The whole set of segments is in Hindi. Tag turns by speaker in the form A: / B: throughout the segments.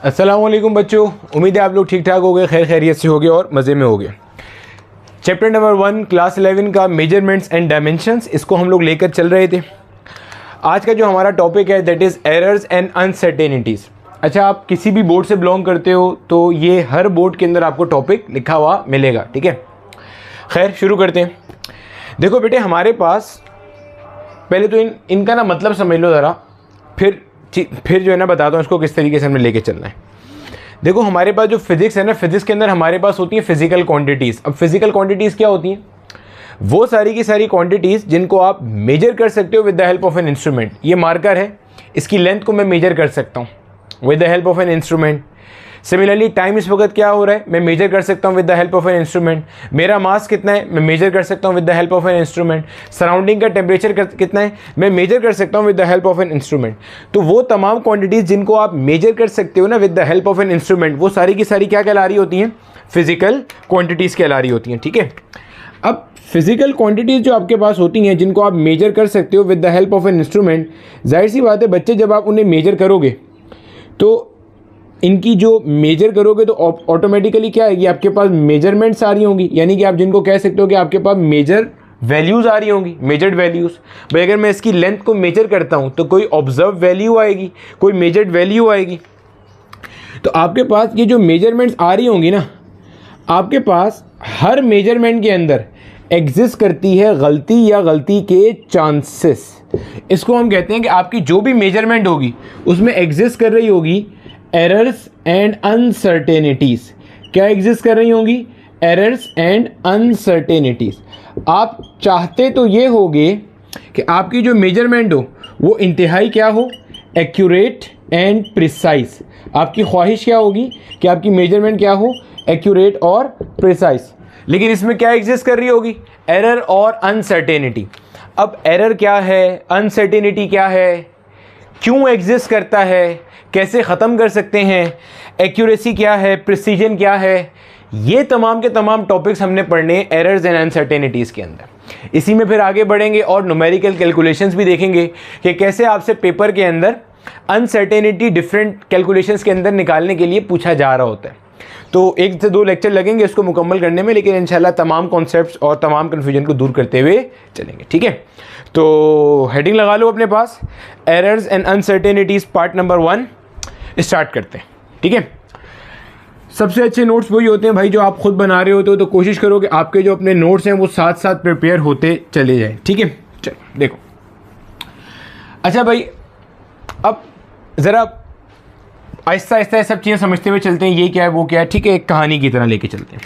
A: अस्सलामुअलैकुम बच्चों, उम्मीद है आप लोग ठीक ठाक हो गए, खैर खैरियत से हो गए और मज़े में हो गए। चैप्टर नंबर 1 क्लास 11 का मेजरमेंट्स एंड डायमेंशंस, इसको हम लोग लेकर चल रहे थे। आज का जो हमारा टॉपिक है that is errors and uncertainties. अच्छा, आप किसी भी बोर्ड से बिलोंग करते हो तो ये हर बोर्ड के अंदर आपको टॉपिक लिखा हुआ मिलेगा, ठीक है। खैर शुरू करते हैं। देखो बेटे, हमारे पास पहले तो इनका ना मतलब समझ लो ज़रा, फिर जो है ना बताता हूँ इसको किस तरीके से हमें लेके चलना है। देखो, हमारे पास जो फिजिक्स है ना, फिजिक्स के अंदर हमारे पास होती है फिजिकल क्वांटिटीज़। अब फिजिकल क्वांटिटीज़ क्या होती हैं? वो सारी की सारी क्वांटिटीज़ जिनको आप मेजर कर सकते हो with the help of an instrument. ये मार्कर है, इसकी लेंथ को मैं मेजर कर सकता हूँ with the help of an instrument. Similarly time इस वक्त क्या हो रहा है, मैं मेजर कर सकता हूँ with the help of an instrument. मेरा मास कितना है, मैं मेजर कर सकता हूँ with the help of an instrument. Surrounding का टेम्परेचर कितना है, मैं मेजर कर सकता हूँ with the help of an instrument. तो वो तमाम क्वांटिटीज़ जिनको आप मेजर कर सकते हो ना with the help of an instrument, वो सारी की सारी क्या कहला रही होती हैं? फिजिकल क्वांटिटीज़ कहला रही होती हैं, ठीक है। अब फिजिकल क्वांटिटीज़ जो आपके पास होती हैं जिनको आप मेजर कर सकते हो with the help of an instrument, जाहिर सी बात है बच्चे, जब आप उन्हें मेजर करोगे तो इनकी जो मेजर करोगे तो ऑटोमेटिकली क्या है, ये आपके पास मेजरमेंट्स आ रही होंगी, यानी कि आप जिनको कह सकते हो कि आपके पास मेजर वैल्यूज़ आ रही होंगी, मेजर्ड वैल्यूज़। भाई अगर मैं इसकी लेंथ को मेजर करता हूँ तो कोई ऑब्जर्व वैल्यू आएगी, कोई मेजर्ड वैल्यू आएगी। तो आपके पास ये जो मेजरमेंट्स आ रही होंगी ना, आपके पास हर मेजरमेंट के अंदर एग्जिस्ट करती है गलती या गलती के चांसेस। इसको हम कहते हैं कि आपकी जो भी मेजरमेंट होगी उसमें एग्जिस्ट कर रही होगी एरर्स एंड अनसर्टेनिटीज़। क्या एग्जिस्ट कर रही होंगी? Errors and uncertainties. आप चाहते तो ये होगे कि आपकी जो मेजरमेंट हो वो इंतहाई क्या हो, एक्यूरेट एंड प्रिसाइज। आपकी ख्वाहिश क्या होगी कि आपकी मेजरमेंट क्या हो, एक्यूरेट और प्रिसाइज। लेकिन इसमें क्या एग्जिस्ट कर रही होगी? एरर और अनसर्टेनिटी। अब एरर क्या है, अनसर्टेनिटी क्या है, क्यों एग्जिस्ट करता है, कैसे ख़त्म कर सकते हैं, एक्यूरेसी क्या है, प्रिसीजन क्या है, ये तमाम के तमाम टॉपिक्स हमने पढ़ने एरर्स एंड अनसर्टेनिटीज़ के अंदर। इसी में फिर आगे बढ़ेंगे और न्यूमेरिकल कैलकुलेशंस भी देखेंगे कि कैसे आपसे पेपर के अंदर अनसर्टेनिटी डिफरेंट कैलकुलेशंस के अंदर निकालने के लिए पूछा जा रहा होता है। तो 1 से 2 लेक्चर लगेंगे इसको मुकम्मल करने में, लेकिन इंशाल्लाह तमाम कॉन्सेप्ट्स और तमाम कन्फ्यूजन को दूर करते हुए चलेंगे, ठीक है। तो हेडिंग लगा लो अपने पास, errors and uncertainties part number 1 start करते हैं, ठीक है। सबसे अच्छे नोट्स वही होते हैं भाई जो आप खुद बना रहे होते हो, तो कोशिश करो कि आपके जो अपने नोट्स हैं वो साथ साथ प्रिपेयर होते चले जाएं, ठीक है। चलो देखो, अच्छा भाई, अब ज़रा आहिस्ता आहिस्ता सब चीज़ें समझते हुए चलते हैं, ये क्या है वो क्या है, ठीक है। एक कहानी की तरह लेके चलते हैं।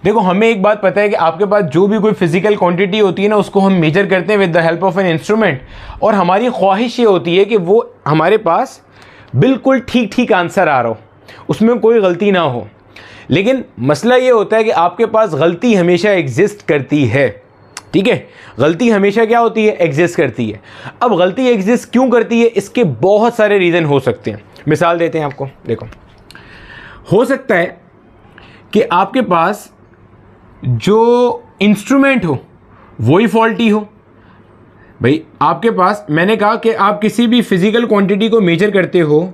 A: देखो, हमें एक बात पता है कि आपके पास जो भी कोई फिजिकल क्वांटिटी होती है ना, उसको हम मेजर करते हैं with the help of an instrument, और हमारी ख्वाहिश ये होती है कि वो हमारे पास बिल्कुल ठीक ठीक आंसर आ रहा हो, उसमें कोई गलती ना हो। लेकिन मसला ये होता है कि आपके पास गलती हमेशा एग्जिस्ट करती है, ठीक है। गलती हमेशा क्या होती है? एग्जिस्ट करती है। अब गलती एग्जिस्ट क्यों करती है? इसके बहुत सारे रीज़न हो सकते हैं। मिसाल देते हैं आपको। देखो, हो सकता है कि आपके पास जो इंस्ट्रूमेंट हो वही फॉल्टी हो। भाई आपके पास, मैंने कहा कि आप किसी भी फिजिकल क्वांटिटी को मेजर करते हो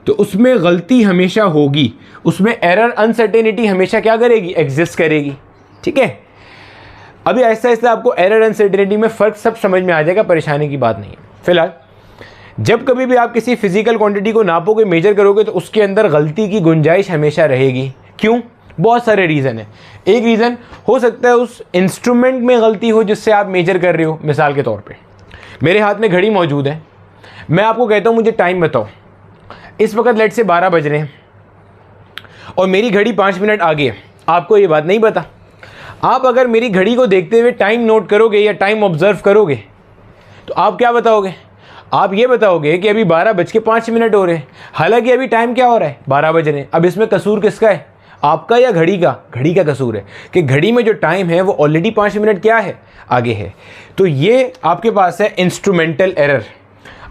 A: तो उसमें गलती हमेशा होगी, उसमें एरर अनसर्टेनिटी हमेशा क्या करेगी? एग्जिस्ट करेगी, ठीक है। अभी आहिस्ता आहिस्ता आपको एरर अनसर्टेनिटी में फ़र्क सब समझ में आ जाएगा, परेशानी की बात नहीं है। फिलहाल जब कभी भी आप किसी फिजिकल क्वांटिटी को नापोगे, मेजर करोगे, तो उसके अंदर गलती की गुंजाइश हमेशा रहेगी। क्यों? बहुत सारे रीज़न है। एक रीज़न हो सकता है उस इंस्ट्रूमेंट में गलती हो जिससे आप मेजर कर रहे हो। मिसाल के तौर पे मेरे हाथ में घड़ी मौजूद है, मैं आपको कहता हूँ मुझे टाइम बताओ, इस वक्त लेट से 12 बज रहे हैं और मेरी घड़ी 5 मिनट आगे है। आपको ये बात नहीं पता। आप अगर मेरी घड़ी को देखते हुए टाइम नोट करोगे या टाइम ऑब्जर्व करोगे तो आप क्या बताओगे? आप ये बताओगे कि अभी 12:05 हो रहे हैं, हालांकि अभी टाइम क्या हो रहा है? 12 बज रहे हैं। अब इसमें कसूर किसका है? आपका या घड़ी का? घड़ी का कसूर है कि घड़ी में जो टाइम है वो ऑलरेडी 5 मिनट क्या है? आगे है। तो ये आपके पास है इंस्ट्रूमेंटल एरर।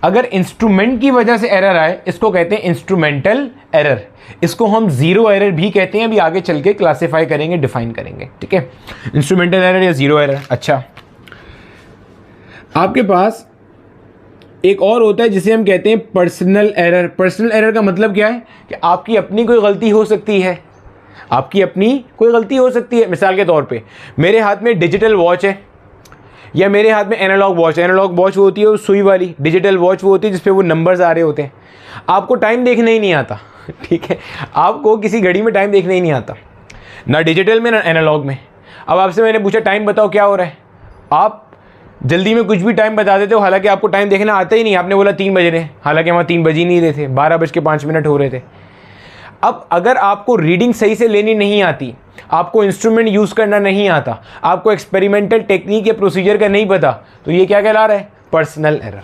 A: अगर इंस्ट्रूमेंट की वजह से एरर आए, इसको कहते हैं इंस्ट्रूमेंटल एरर। इसको हम ज़ीरो एरर भी कहते हैं, अभी आगे चल के क्लासीफाई करेंगे, डिफाइन करेंगे, ठीक है। इंस्ट्रूमेंटल एरर या ज़ीरो एरर। अच्छा, आपके पास एक और होता है जिसे हम कहते हैं पर्सनल एरर। पर्सनल एरर का मतलब क्या है कि आपकी अपनी कोई गलती हो सकती है, आपकी अपनी कोई गलती हो सकती है। मिसाल के तौर पे मेरे हाथ में डिजिटल वॉच है या मेरे हाथ में एनालॉग वॉच है। एनालॉग वॉच वो होती है वो सुई वाली, डिजिटल वॉच वो होती है जिसपे वो नंबर्स आ रहे होते हैं। आपको टाइम देखना ही नहीं आता, ठीक है, आपको किसी घड़ी में टाइम देखना ही नहीं आता, ना डिजिटल में ना एनालॉग में। अब आपसे मैंने पूछा टाइम बताओ क्या हो रहा है, आप जल्दी में कुछ भी टाइम बता देते हो, हालांकि आपको टाइम देखना आता ही नहीं। आपने बोला 3 बज रहे हैं, हालांकि वहाँ 3 बज ही नहीं रहे थे, 12:05 हो रहे थे। अब अगर आपको रीडिंग सही से लेनी नहीं आती, आपको इंस्ट्रूमेंट यूज़ करना नहीं आता, आपको एक्सपेरिमेंटल टेक्निक या प्रोसीजर का नहीं पता, तो ये क्या कहला रहा है? Personal error.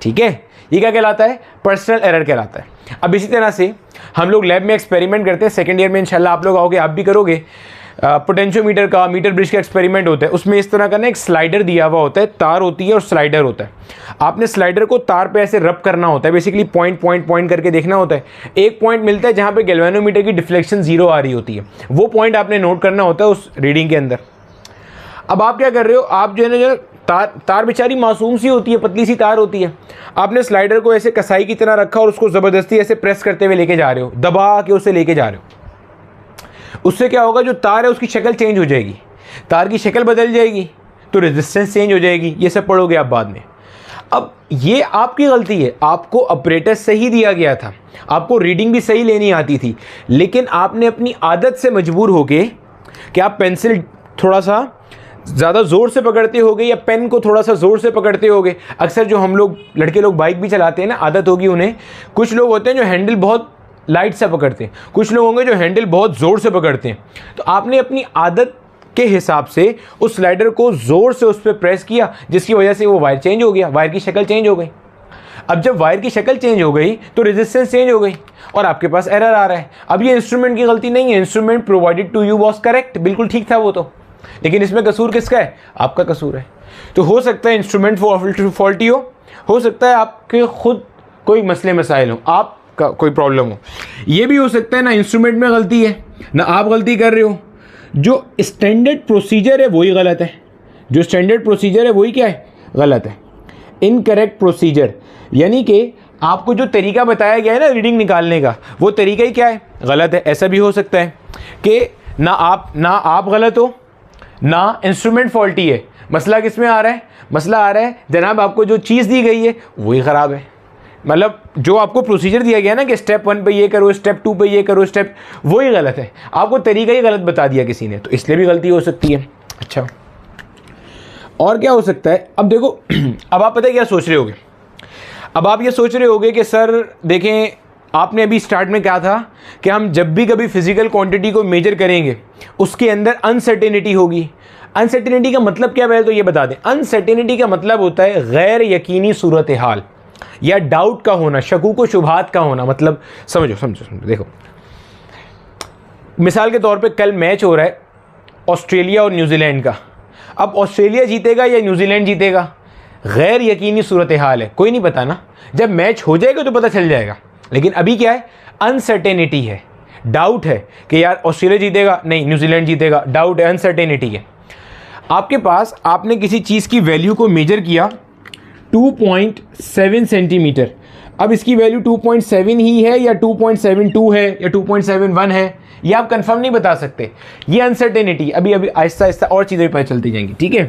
A: ठीक है, ये क्या कहलाता है? पर्सनल एरर कहलाता है। अब इसी तरह से हम लोग लैब में एक्सपेरिमेंट करते हैं, सेकेंड ईयर में इंशाल्लाह आप लोग आओगे, आप भी करोगे। पोटेंशियोमीटर का, मीटर ब्रिज का एक्सपेरिमेंट होता है। उसमें इस तरह का ना एक स्लाइडर दिया हुआ होता है, तार होती है और स्लाइडर होता है। आपने स्लाइडर को तार पे ऐसे रब करना होता है, बेसिकली पॉइंट पॉइंट पॉइंट करके देखना होता है। एक पॉइंट मिलता है जहाँ पे गैल्वेनोमीटर की डिफ्लेक्शन 0 आ रही होती है, वो पॉइंट आपने नोट करना होता है उस रीडिंग के अंदर। अब आप क्या कर रहे हो, आप जो है ना, जो तार बेचारी मासूम सी होती है, पतली सी तार होती है। आपने स्लाइडर को ऐसे कसाई की तरह रखा और उसको ज़बरदस्ती ऐसे प्रेस करते हुए लेके जा रहे हो, दबा के उसे लेके जा रहे हो। उससे क्या होगा, जो तार है उसकी शक्ल चेंज हो जाएगी, तार की शक्ल बदल जाएगी, तो रेजिस्टेंस चेंज हो जाएगी। ये सब पढ़ोगे आप बाद में। अब ये आपकी गलती है, आपको ऑपरेटर सही दिया गया था, आपको रीडिंग भी सही लेनी आती थी, लेकिन आपने अपनी आदत से मजबूर होके कि आप पेंसिल थोड़ा सा ज़्यादा ज़ोर से पकड़ते होगे या पेन को थोड़ा सा ज़ोर से पकड़ते होगे। अक्सर जो हम लोग लड़के लोग बाइक भी चलाते हैं ना, आदत होगी उन्हें। कुछ लोग होते हैं जो हैंडल बहुत लाइट से पकड़ते हैं, कुछ लोग होंगे जो हैंडल बहुत ज़ोर से पकड़ते हैं। तो आपने अपनी आदत के हिसाब से उस स्लाइडर को ज़ोर से उस पर प्रेस किया, जिसकी वजह से वो वायर चेंज हो गया, वायर की शक्ल चेंज हो गई। अब जब वायर की शक्ल चेंज हो गई तो रेजिस्टेंस चेंज हो गई और आपके पास एरर आ रहा है। अब ये इंस्ट्रूमेंट की गलती नहीं है, instrument provided to you was correct, बिल्कुल ठीक था वो तो, लेकिन इसमें कसूर किसका है? आपका कसूर है। तो हो सकता है इंस्ट्रूमेंट फॉल्टी हो सकता है आपके खुद कोई मसले मसाइल हो, आप का कोई प्रॉब्लम हो। ये भी हो सकता है ना इंस्ट्रूमेंट में गलती है ना आप गलती कर रहे हो, जो स्टैंडर्ड प्रोसीजर है वही गलत है। जो स्टैंडर्ड प्रोसीजर है वही क्या है? गलत है। इनकरेक्ट प्रोसीजर यानी कि आपको जो तरीका बताया गया है ना रीडिंग निकालने का, वो तरीका ही क्या है? गलत है। ऐसा भी हो सकता है कि ना आप गलत हो ना इंस्ट्रूमेंट फॉल्टी है। मसला किस में आ रहा है? मसला आ रहा है जनाब आपको जो चीज़ दी गई है वही ख़राब है। मतलब जो आपको प्रोसीजर दिया गया ना कि स्टेप 1 पे ये करो, स्टेप 2 पे ये करो, स्टेप, वही गलत है। आपको तरीका ही गलत बता दिया किसी ने, तो इसलिए भी गलती हो सकती है। अच्छा, और क्या हो सकता है? अब देखो अब आप पता है क्या सोच रहे होगे? अब आप ये सोच रहे होगे कि सर देखें, आपने अभी स्टार्ट में कहा था कि हम जब भी कभी फिजिकल क्वांटिटी को मेजर करेंगे उसके अंदर अनसर्टेनिटी होगी। अनसर्टेनिटी का मतलब क्या, पहले तो ये बता दें। अनसर्टेनिटी का मतलब होता है गैर यकीनी सूरत हाल या डाउट का होना, शकूक व शुबहात का होना। मतलब समझो देखो, मिसाल के तौर पे कल मैच हो रहा है ऑस्ट्रेलिया और न्यूजीलैंड का। अब ऑस्ट्रेलिया जीतेगा या न्यूजीलैंड जीतेगा, गैर यकीनी सूरत हाल है, कोई नहीं पता ना। जब मैच हो जाएगा तो पता चल जाएगा, लेकिन अभी क्या है? अनसर्टेनिटी है, डाउट है कि यार ऑस्ट्रेलिया जीतेगा, नहीं न्यूजीलैंड जीतेगा, डाउट है, अनसर्टेनिटी है। आपके पास, आपने किसी चीज़ की वैल्यू को मेजर किया 2.7 सेंटीमीटर। अब इसकी वैल्यू 2.7 ही है या 2.72 है या 2.71 है, ये आप कंफर्म नहीं बता सकते। ये अनसर्टेनिटी अभी आहिस्ता आहिस्ता और चीज़ें भी पता चलती जाएंगी, ठीक है।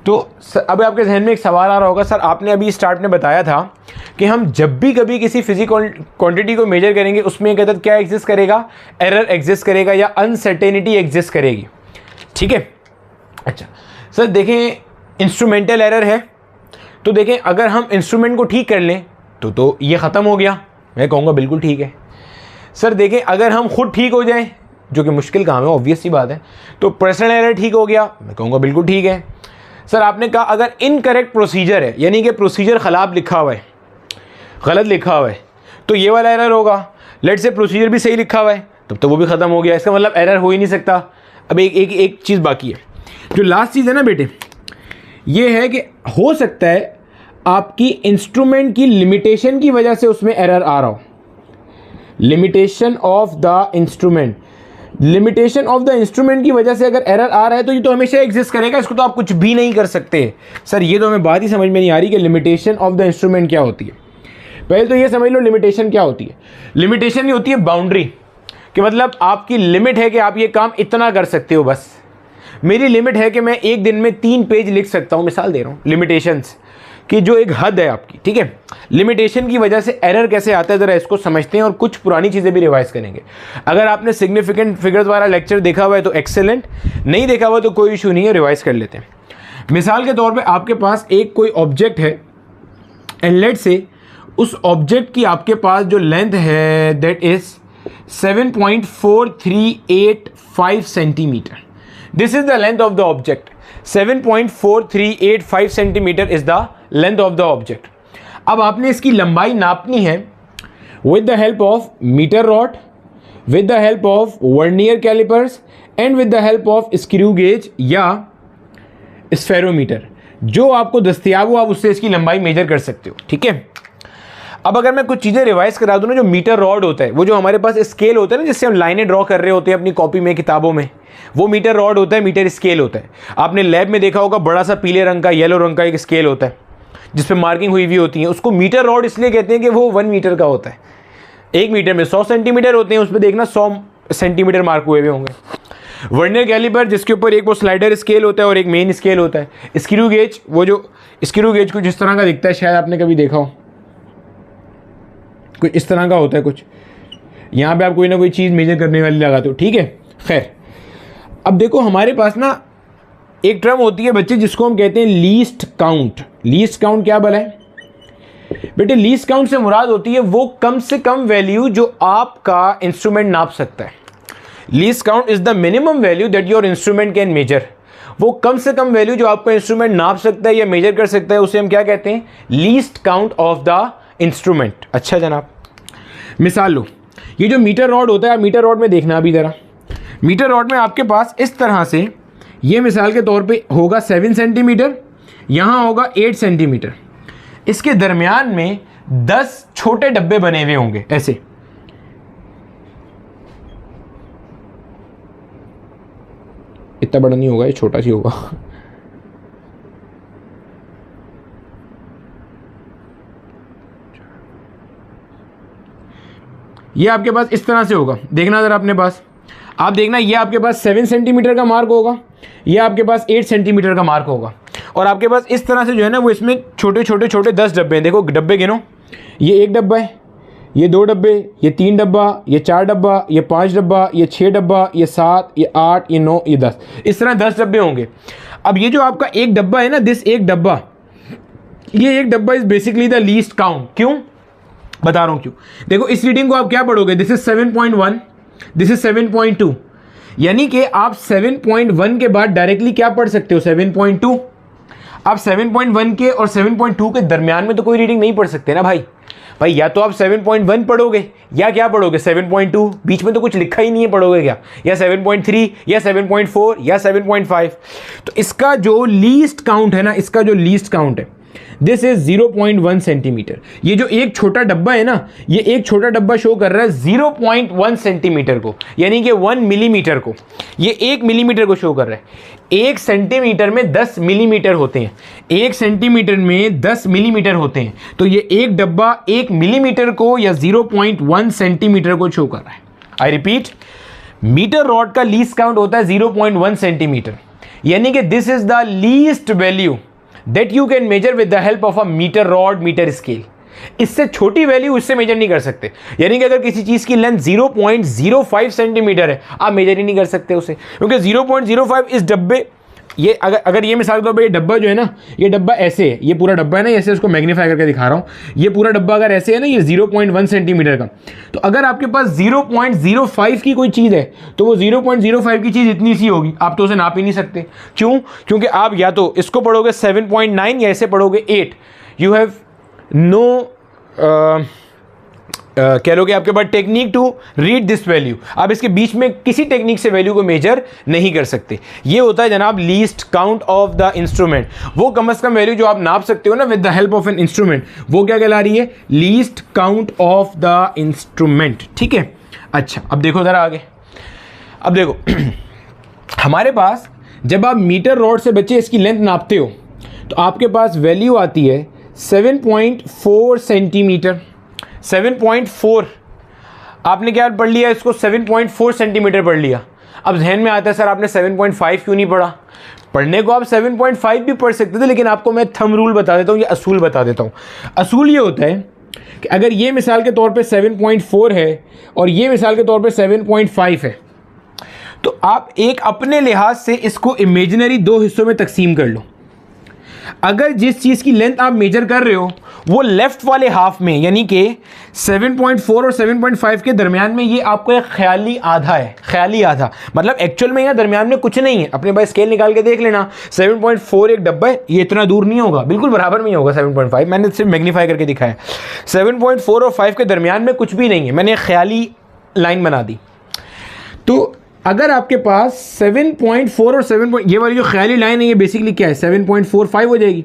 A: तो अब आपके जहन में एक सवाल आ रहा होगा, सर आपने अभी स्टार्ट में बताया था कि हम जब भी कभी किसी फिजिकल क्वांटिटी को मेजर करेंगे उसमें एक अदद क्या एग्जिस्ट करेगा? एरर एग्जिस्ट करेगा या अनसर्टेनिटी एग्जिस्ट करेगी, ठीक है। अच्छा सर देखें, इंस्ट्रूमेंटल एरर है, तो देखें अगर हम इंस्ट्रूमेंट को ठीक कर लें तो ये ख़त्म हो गया। मैं कहूँगा बिल्कुल ठीक है। सर देखें अगर हम खुद ठीक हो जाएं, जो कि मुश्किल काम है, ऑब्वियस सी बात है, तो पर्सनल एरर ठीक हो गया। मैं कहूँगा बिल्कुल ठीक है। सर आपने कहा अगर इनकरेक्ट प्रोसीजर है, यानी कि प्रोसीजर ख़राब लिखा हुआ है, गलत लिखा हुआ है, तो ये वाला एरर होगा। लेट से प्रोसीजर भी सही लिखा हुआ है, तब तो वो भी ख़त्म हो गया। इसका मतलब एरर हो ही नहीं सकता। अब एक चीज़ बाकी है, जो लास्ट चीज़ है ना बेटे, ये है कि हो सकता है आपकी इंस्ट्रूमेंट की लिमिटेशन की वजह से उसमें एरर आ रहा हो। Limitation of the instrument, limitation of the instrument की वजह से अगर एरर आ रहा है तो ये तो हमेशा एग्जिस्ट करेगा, इसको तो आप कुछ भी नहीं कर सकते। सर ये तो हमें बात ही समझ में नहीं आ रही कि लिमिटेशन ऑफ द इंस्ट्रूमेंट क्या होती है। पहले तो ये समझ लो लिमिटेशन क्या होती है। लिमिटेशन ये होती है बाउंड्री, कि मतलब आपकी लिमिट है कि आप ये काम इतना कर सकते हो। बस मेरी लिमिट है कि मैं एक दिन में 3 पेज लिख सकता हूँ, मिसाल दे रहा हूँ लिमिटेशंस की, जो एक हद है आपकी, ठीक है। लिमिटेशन की वजह से एरर कैसे आता है ज़रा इसको समझते हैं और कुछ पुरानी चीज़ें भी रिवाइज करेंगे। अगर आपने सिग्निफिकेंट फिगर्स वाला लेक्चर देखा हुआ है तो एक्सेलेंट, नहीं देखा हुआ तो कोई इशू नहीं है, रिवाइज कर लेते हैं। मिसाल के तौर पे आपके पास एक कोई ऑब्जेक्ट है एंड लेट से उस ऑब्जेक्ट की आपके पास जो लेंथ है that is 7.4385 centimetre. This is the length of the object. 7.4385 centimetre is the length of the object. अब आपने इसकी लंबाई नापनी है with the help of metre rod, with the help of vernier callipers and with the help of screw gauge या स्फेरोमीटर। जो आपको दस्तियाब हो आप उससे इसकी लंबाई मेजर कर सकते हो, ठीक है। अब अगर मैं कुछ चीज़ें रिवाइज करा दूँ ना, जो मीटर रॉड होता है, वो जो हमारे पास स्केल होता है ना जिससे हम लाइनें ड्रॉ कर रहे होते हैं अपनी कॉपी में, किताबों में, वो मीटर रॉड होता है, मीटर स्केल होता है। आपने लैब में देखा होगा बड़ा सा पीले रंग का, येलो रंग का एक स्केल होता है जिस पे मार्किंग हुई हुई होती है। उसको मीटर रॉड इसलिए कहते हैं कि वो 1 मीटर का होता है। 1 मीटर में 100 सेंटीमीटर होते हैं, उस पर देखना 100 सेंटीमीटर मार्क हुए हुए होंगे। वर्नियर कैलिपर जिसके ऊपर एक वो स्लाइडर स्केल होता है और एक मेन स्केल होता है। स्क्रू गेज, वो जो स्क्रू गेज कुछ इस तरह का दिखता है, शायद आपने कभी देखा हो, कुछ इस तरह का होता है कुछ। यहाँ पे आप कोई ना कोई चीज़ मेजर करने वाली लगाते हो, ठीक है। खैर, अब देखो हमारे पास ना एक टर्म होती है बच्चे जिसको हम कहते हैं लीस्ट काउंट। लीस्ट काउंट क्या भला है बेटे? लीस्ट काउंट से मुराद होती है वो कम से कम वैल्यू जो आपका इंस्ट्रूमेंट नाप सकता है। Least count is the minimum value that your instrument can measure. वो कम से कम वैल्यू जो आपका इंस्ट्रूमेंट नाप सकता है या मेजर कर सकता है उसे हम क्या कहते हैं? Least count of the instrument. अच्छा जनाब, मिसाल लो, ये जो मीटर रॉड होता है, मीटर रॉड में देखना अभी ज़रा। मीटर रॉड में आपके पास इस तरह से ये मिसाल के तौर पे होगा 7 सेंटीमीटर, यहाँ होगा 8 सेंटीमीटर। इसके दरमियान में 10 छोटे डब्बे बने हुए होंगे ऐसे। इतना बड़ा नहीं होगा, ये छोटा सी होगा। ये आपके पास इस तरह से होगा, देखना जरा अपने पास। आप देखना ये आपके पास 7 सेंटीमीटर का मार्क होगा, ये आपके पास 8 सेंटीमीटर का मार्क होगा, और आपके पास इस तरह से जो है ना वो इसमें छोटे छोटे छोटे 10 डब्बे हैं। देखो डब्बे गिनो, ये 1 डब्बा है, ये 2 डब्बे, ये 3 डब्बा, ये 4 डब्बा, ये 5 डब्बा, ये 6 डब्बा, ये 7, ये 8, ये 9, ये 10, इस तरह 10 डब्बे होंगे। अब ये जो आपका एक डब्बा है ना, दिस एक डब्बा, ये एक डब्बा is basically the least count. क्यों बता रहा हूँ क्यों? देखो इस रीडिंग को आप क्या पढ़ोगे? दिस इज 7.1, दिस इज 7.2, यानी कि आप 7.1 के बाद डायरेक्टली क्या पढ़ सकते हो? 7.2। आप 7.1 के और 7.2 के दरमियान में तो कोई रीडिंग नहीं पढ़ सकते ना भाई। या तो आप 7.1 पढ़ोगे या क्या पढ़ोगे? 7.2। बीच में तो कुछ लिखा ही नहीं है, पढ़ोगे क्या? या 7.3 या 7.4 या 7.5। तो इसका जो लीस्ट काउंट है ना, इसका जो लीस्ट काउंट है दिस इज 0.1 सेंटीमीटर। ये जो एक छोटा डब्बा है ना, ये एक छोटा डब्बा शो कर रहा है 0.1 सेंटीमीटर को, यानी कि 1 मिलीमीटर को। ये 1 मिलीमीटर को शो कर रहा है। 1 सेंटीमीटर में 10 मिलीमीटर होते हैं, 1 सेंटीमीटर में 10 मिलीमीटर होते हैं। तो ये एक डब्बा 1 मिलीमीटर को या 0.1 सेंटीमीटर को शो कर रहा है। आई रिपीट, मीटर रॉड का लीस्ट काउंट होता है 0.1 सेंटीमीटर, यानी कि this is the least value that you can measure with the help of a meter rod, meter scale। इससे छोटी वैल्यू इससे मेजर नहीं कर सकते। यानी कि अगर किसी चीज़ की लेंथ 0.05 सेंटीमीटर है, आप मेजर ही नहीं कर सकते उसे, क्योंकि 0.05 इस डब्बे, ये अगर ये मिसाल के तौर पर ये डब्बा जो है ना, ये डब्बा ऐसे है, ये पूरा डब्बा है ना, ऐसे इसको मैग्नीफाई करके दिखा रहा हूँ। ये पूरा डब्बा अगर ऐसे है ना, ये 0.1 सेंटीमीटर का, तो अगर आपके पास 0.05 की कोई चीज़ है तो वो 0.05 की चीज़ इतनी सी होगी, आप तो उसे नाप ही नहीं सकते। क्यों? क्योंकि आप या तो इसको पढ़ोगे 7.9 या ऐसे पढ़ोगे 8। यू हैव नो कह लो कि आपके पास technique to read this value. आप इसके बीच में किसी टेक्निक से वैल्यू को मेजर नहीं कर सकते। ये होता है जनाब least count of the instrument. वो कम से कम वैल्यू जो आप नाप सकते हो ना with the help of an instrument, वो क्या कहला रही है? Least count of the instrument. ठीक है, अच्छा अब देखो जरा आगे। अब देखो हमारे पास जब आप मीटर रॉड से बच्चे इसकी लेंथ नापते हो तो आपके पास वैल्यू आती है 7.4 सेंटीमीटर। 7.4 आपने क्या पढ़ लिया इसको, 7.4 सेंटीमीटर पढ़ लिया। अब जहन में आता है सर आपने 7.5 क्यों नहीं पढ़ा। पढ़ने को आप 7.5 भी पढ़ सकते थे, लेकिन आपको मैं थंब रूल बता देता हूँ या असूल बता देता हूँ। असूल ये होता है कि अगर ये मिसाल के तौर पे 7.4 है और ये मिसाल के तौर पे 7.5 है, तो आप एक अपने लिहाज से इसको इमेजिनरी दो हिस्सों में तकसीम कर लो। अगर जिस चीज़ की लेंथ आप मेजर कर रहे हो वो लेफ्ट वाले हाफ में, यानी कि 7.4 और 7.5 के दरमियान में, ये आपको एक ख्याली आधा है। ख्याली आधा मतलब एक्चुअल में यहाँ दरमियान में कुछ नहीं है। अपने पास स्केल निकाल के देख लेना, 7.4 एक डब्बा है, ये इतना दूर नहीं होगा, बिल्कुल बराबर में ही होगा 7.5। मैंने सिर्फ मैग्नीफाई करके दिखाया। 7.4 और 5 के दरमियान में कुछ भी नहीं है, मैंने एक ख्याली लाइन बना दी। तो अगर आपके पास 7.4 और 7. ये वाली जो ख्याली लाइन है ये बेसिकली क्या है, 7.45 हो जाएगी।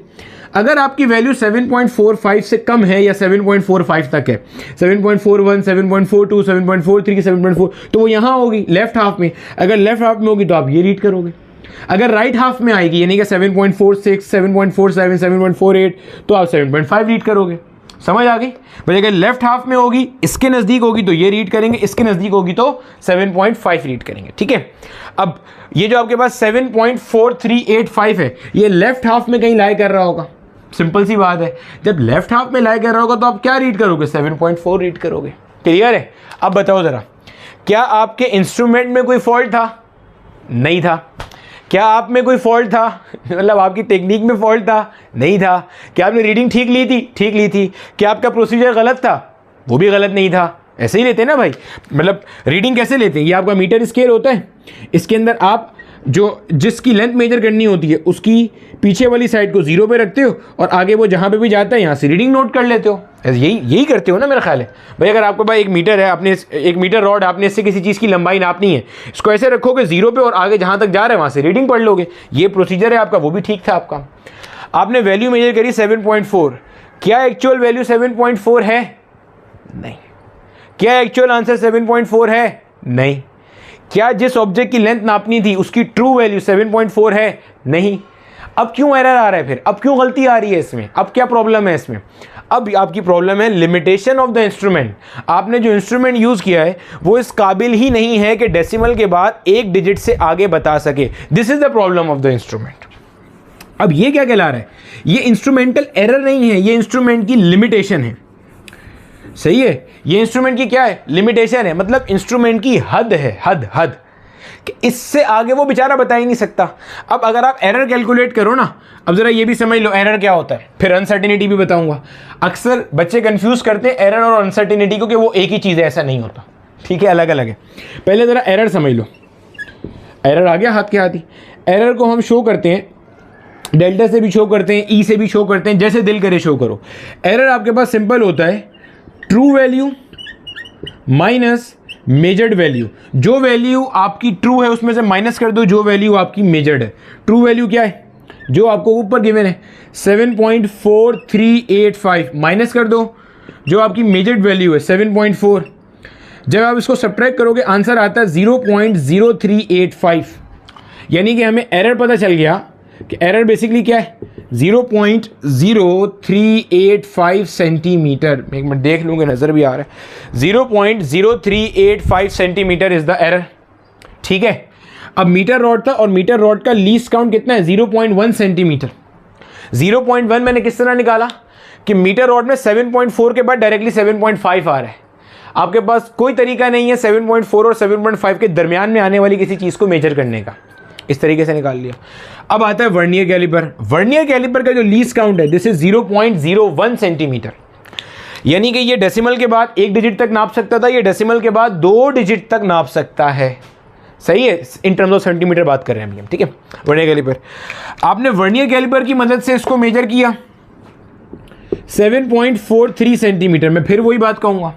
A: अगर आपकी वैल्यू 7.45 से कम है या 7.45 तक है, 7.41, 7.42, 7.43, 7.4, तो वो यहाँ होगी लेफ्ट हाफ में। अगर लेफ्ट हाफ में होगी तो आप ये रीड करोगे। अगर राइट हाफ में आएगी यानी कि 7.46, 7.47, 7.48, तो आप 7.5 रीड करोगे। समझ आ गई भाई। अगर लेफ्ट हाफ में होगी, इसके नज़दीक होगी तो ये रीड करेंगे, इसके नज़दीक होगी तो 7.5 रीड करेंगे। ठीक है, अब ये जो आपके पास 7.4385 है ये लेफ्ट हाफ में कहीं लाई कर रहा होगा। सिंपल सी बात है, जब लेफ्ट हाफ में लाई कर रहा होगा तो आप क्या रीड करोगे, 7.4 रीड करोगे। क्लियर है। अब बताओ ज़रा, क्या आपके इंस्ट्रूमेंट में कोई फॉल्ट था? नहीं था। क्या आप में कोई फॉल्ट था, मतलब आपकी टेक्निक में फॉल्ट था? नहीं था। क्या आपने रीडिंग ठीक ली थी? ठीक ली थी। क्या आपका प्रोसीजर गलत था? वो भी गलत नहीं था। ऐसे ही लेते हैं ना भाई, मतलब रीडिंग कैसे लेते हैं, ये आपका मीटर स्केल होता है, इसके अंदर आप जो जिसकी लेंथ मेजर करनी होती है उसकी पीछे वाली साइड को 0 पे रखते हो और आगे वो जहाँ पे भी जाता है यहाँ से रीडिंग नोट कर लेते हो। यही करते हो ना मेरा ख्याल है भाई। अगर आपके पास 1 मीटर है, आपने 1 मीटर रॉड, आपने इससे किसी चीज़ की लंबाई नापनी है, इसको ऐसे रखोगे 0 पे और आगे जहाँ तक जा रहा है वहाँ से रीडिंग पढ़ लोगे। ये प्रोसीजर है आपका, वो भी ठीक था आपका। आपने वैल्यू मेजर करी 7.4, क्या एक्चुअल वैल्यू 7.4 है? नहीं। क्या एक्चुअल आंसर 7.4 है? नहीं। क्या जिस ऑब्जेक्ट की लेंथ नापनी थी उसकी ट्रू वैल्यू 7.4 है? नहीं। अब क्यों एरर आ रहा है फिर? अब क्यों गलती आ रही है इसमें? अब क्या प्रॉब्लम है इसमें? अब आपकी प्रॉब्लम है लिमिटेशन ऑफ द इंस्ट्रूमेंट। आपने जो इंस्ट्रूमेंट यूज़ किया है वो इस काबिल ही नहीं है कि डेसिमल के बाद एक डिजिट से आगे बता सके। This is the problem of the instrument. अब ये क्या कहला रहा है? ये इंस्ट्रूमेंटल एरर नहीं है, ये इंस्ट्रूमेंट की लिमिटेशन है। सही है, ये इंस्ट्रूमेंट की क्या है? लिमिटेशन है। मतलब इंस्ट्रूमेंट की हद है, हद कि इससे आगे वो बेचारा बता ही नहीं सकता। अब अगर आप एरर कैलकुलेट करो ना, अब जरा ये भी समझ लो एरर क्या होता है, फिर अनसर्टिनिटी भी बताऊंगा। अक्सर बच्चे कंफ्यूज करते हैं एरर और अनसर्टिनिटी को कि वो एक ही चीज़ है, ऐसा नहीं होता। ठीक है, अलग अलग है। पहले जरा एरर समझ लो। एरर आ गया हाथ के हाथ ही। एरर को हम शो करते हैं, डेल्टा से भी शो करते हैं, ई से भी शो करते हैं, जैसे दिल करे शो करो। एरर आपके पास सिंपल होता है, true value minus measured value. जो वैल्यू आपकी ट्रू है उसमें से माइनस कर दो जो वैल्यू आपकी मेजर्ड है। ट्रू वैल्यू क्या है? जो आपको ऊपर गिवन है 7.4385 माइनस कर दो जो आपकी मेजर्ड वैल्यू है 7.4। जब आप इसको सब्ट्रैक्ट करोगे आंसर आता है 0.0385। यानी कि हमें एरर पता चल गया कि एरर बेसिकली क्या है, 0.0385 सेंटीमीटर। एक मिनट देख लूँगा, नज़र भी आ रहा है। 0.0385 सेंटीमीटर इज़ द एरर। ठीक है, अब मीटर रॉड था और मीटर रॉड का लीस्ट काउंट कितना है? 0.1 सेंटीमीटर। 0.1 मैंने किस तरह निकाला कि मीटर रॉड में 7.4 के बाद डायरेक्टली 7.5 आ रहा है। आपके पास कोई तरीका नहीं है 7.4 और 7.5 के दरमियान में आने वाली किसी चीज़ को मेजर करने का। इस तरीके से निकाल लिया। अब आता है वर्नियर कैलिपर। वर्नियर कैलिपर का जो लीस्ट काउंट है दिस इज 0.01 सेंटीमीटर। यानी कि ये डेसिमल के बाद 1 डिजिट तक नाप सकता था, ये डेसिमल के बाद 2 डिजिट तक नाप सकता है। सही है, इन टर्म्स ऑफ सेंटीमीटर बात कर रहे हैं हम। ठीक है, वर्नियर कैलिपर। आपने वर्नियर कैलिपर की मदद से इसको मेजर किया 7.43 सेंटीमीटर। में फिर वही बात कहूँगा,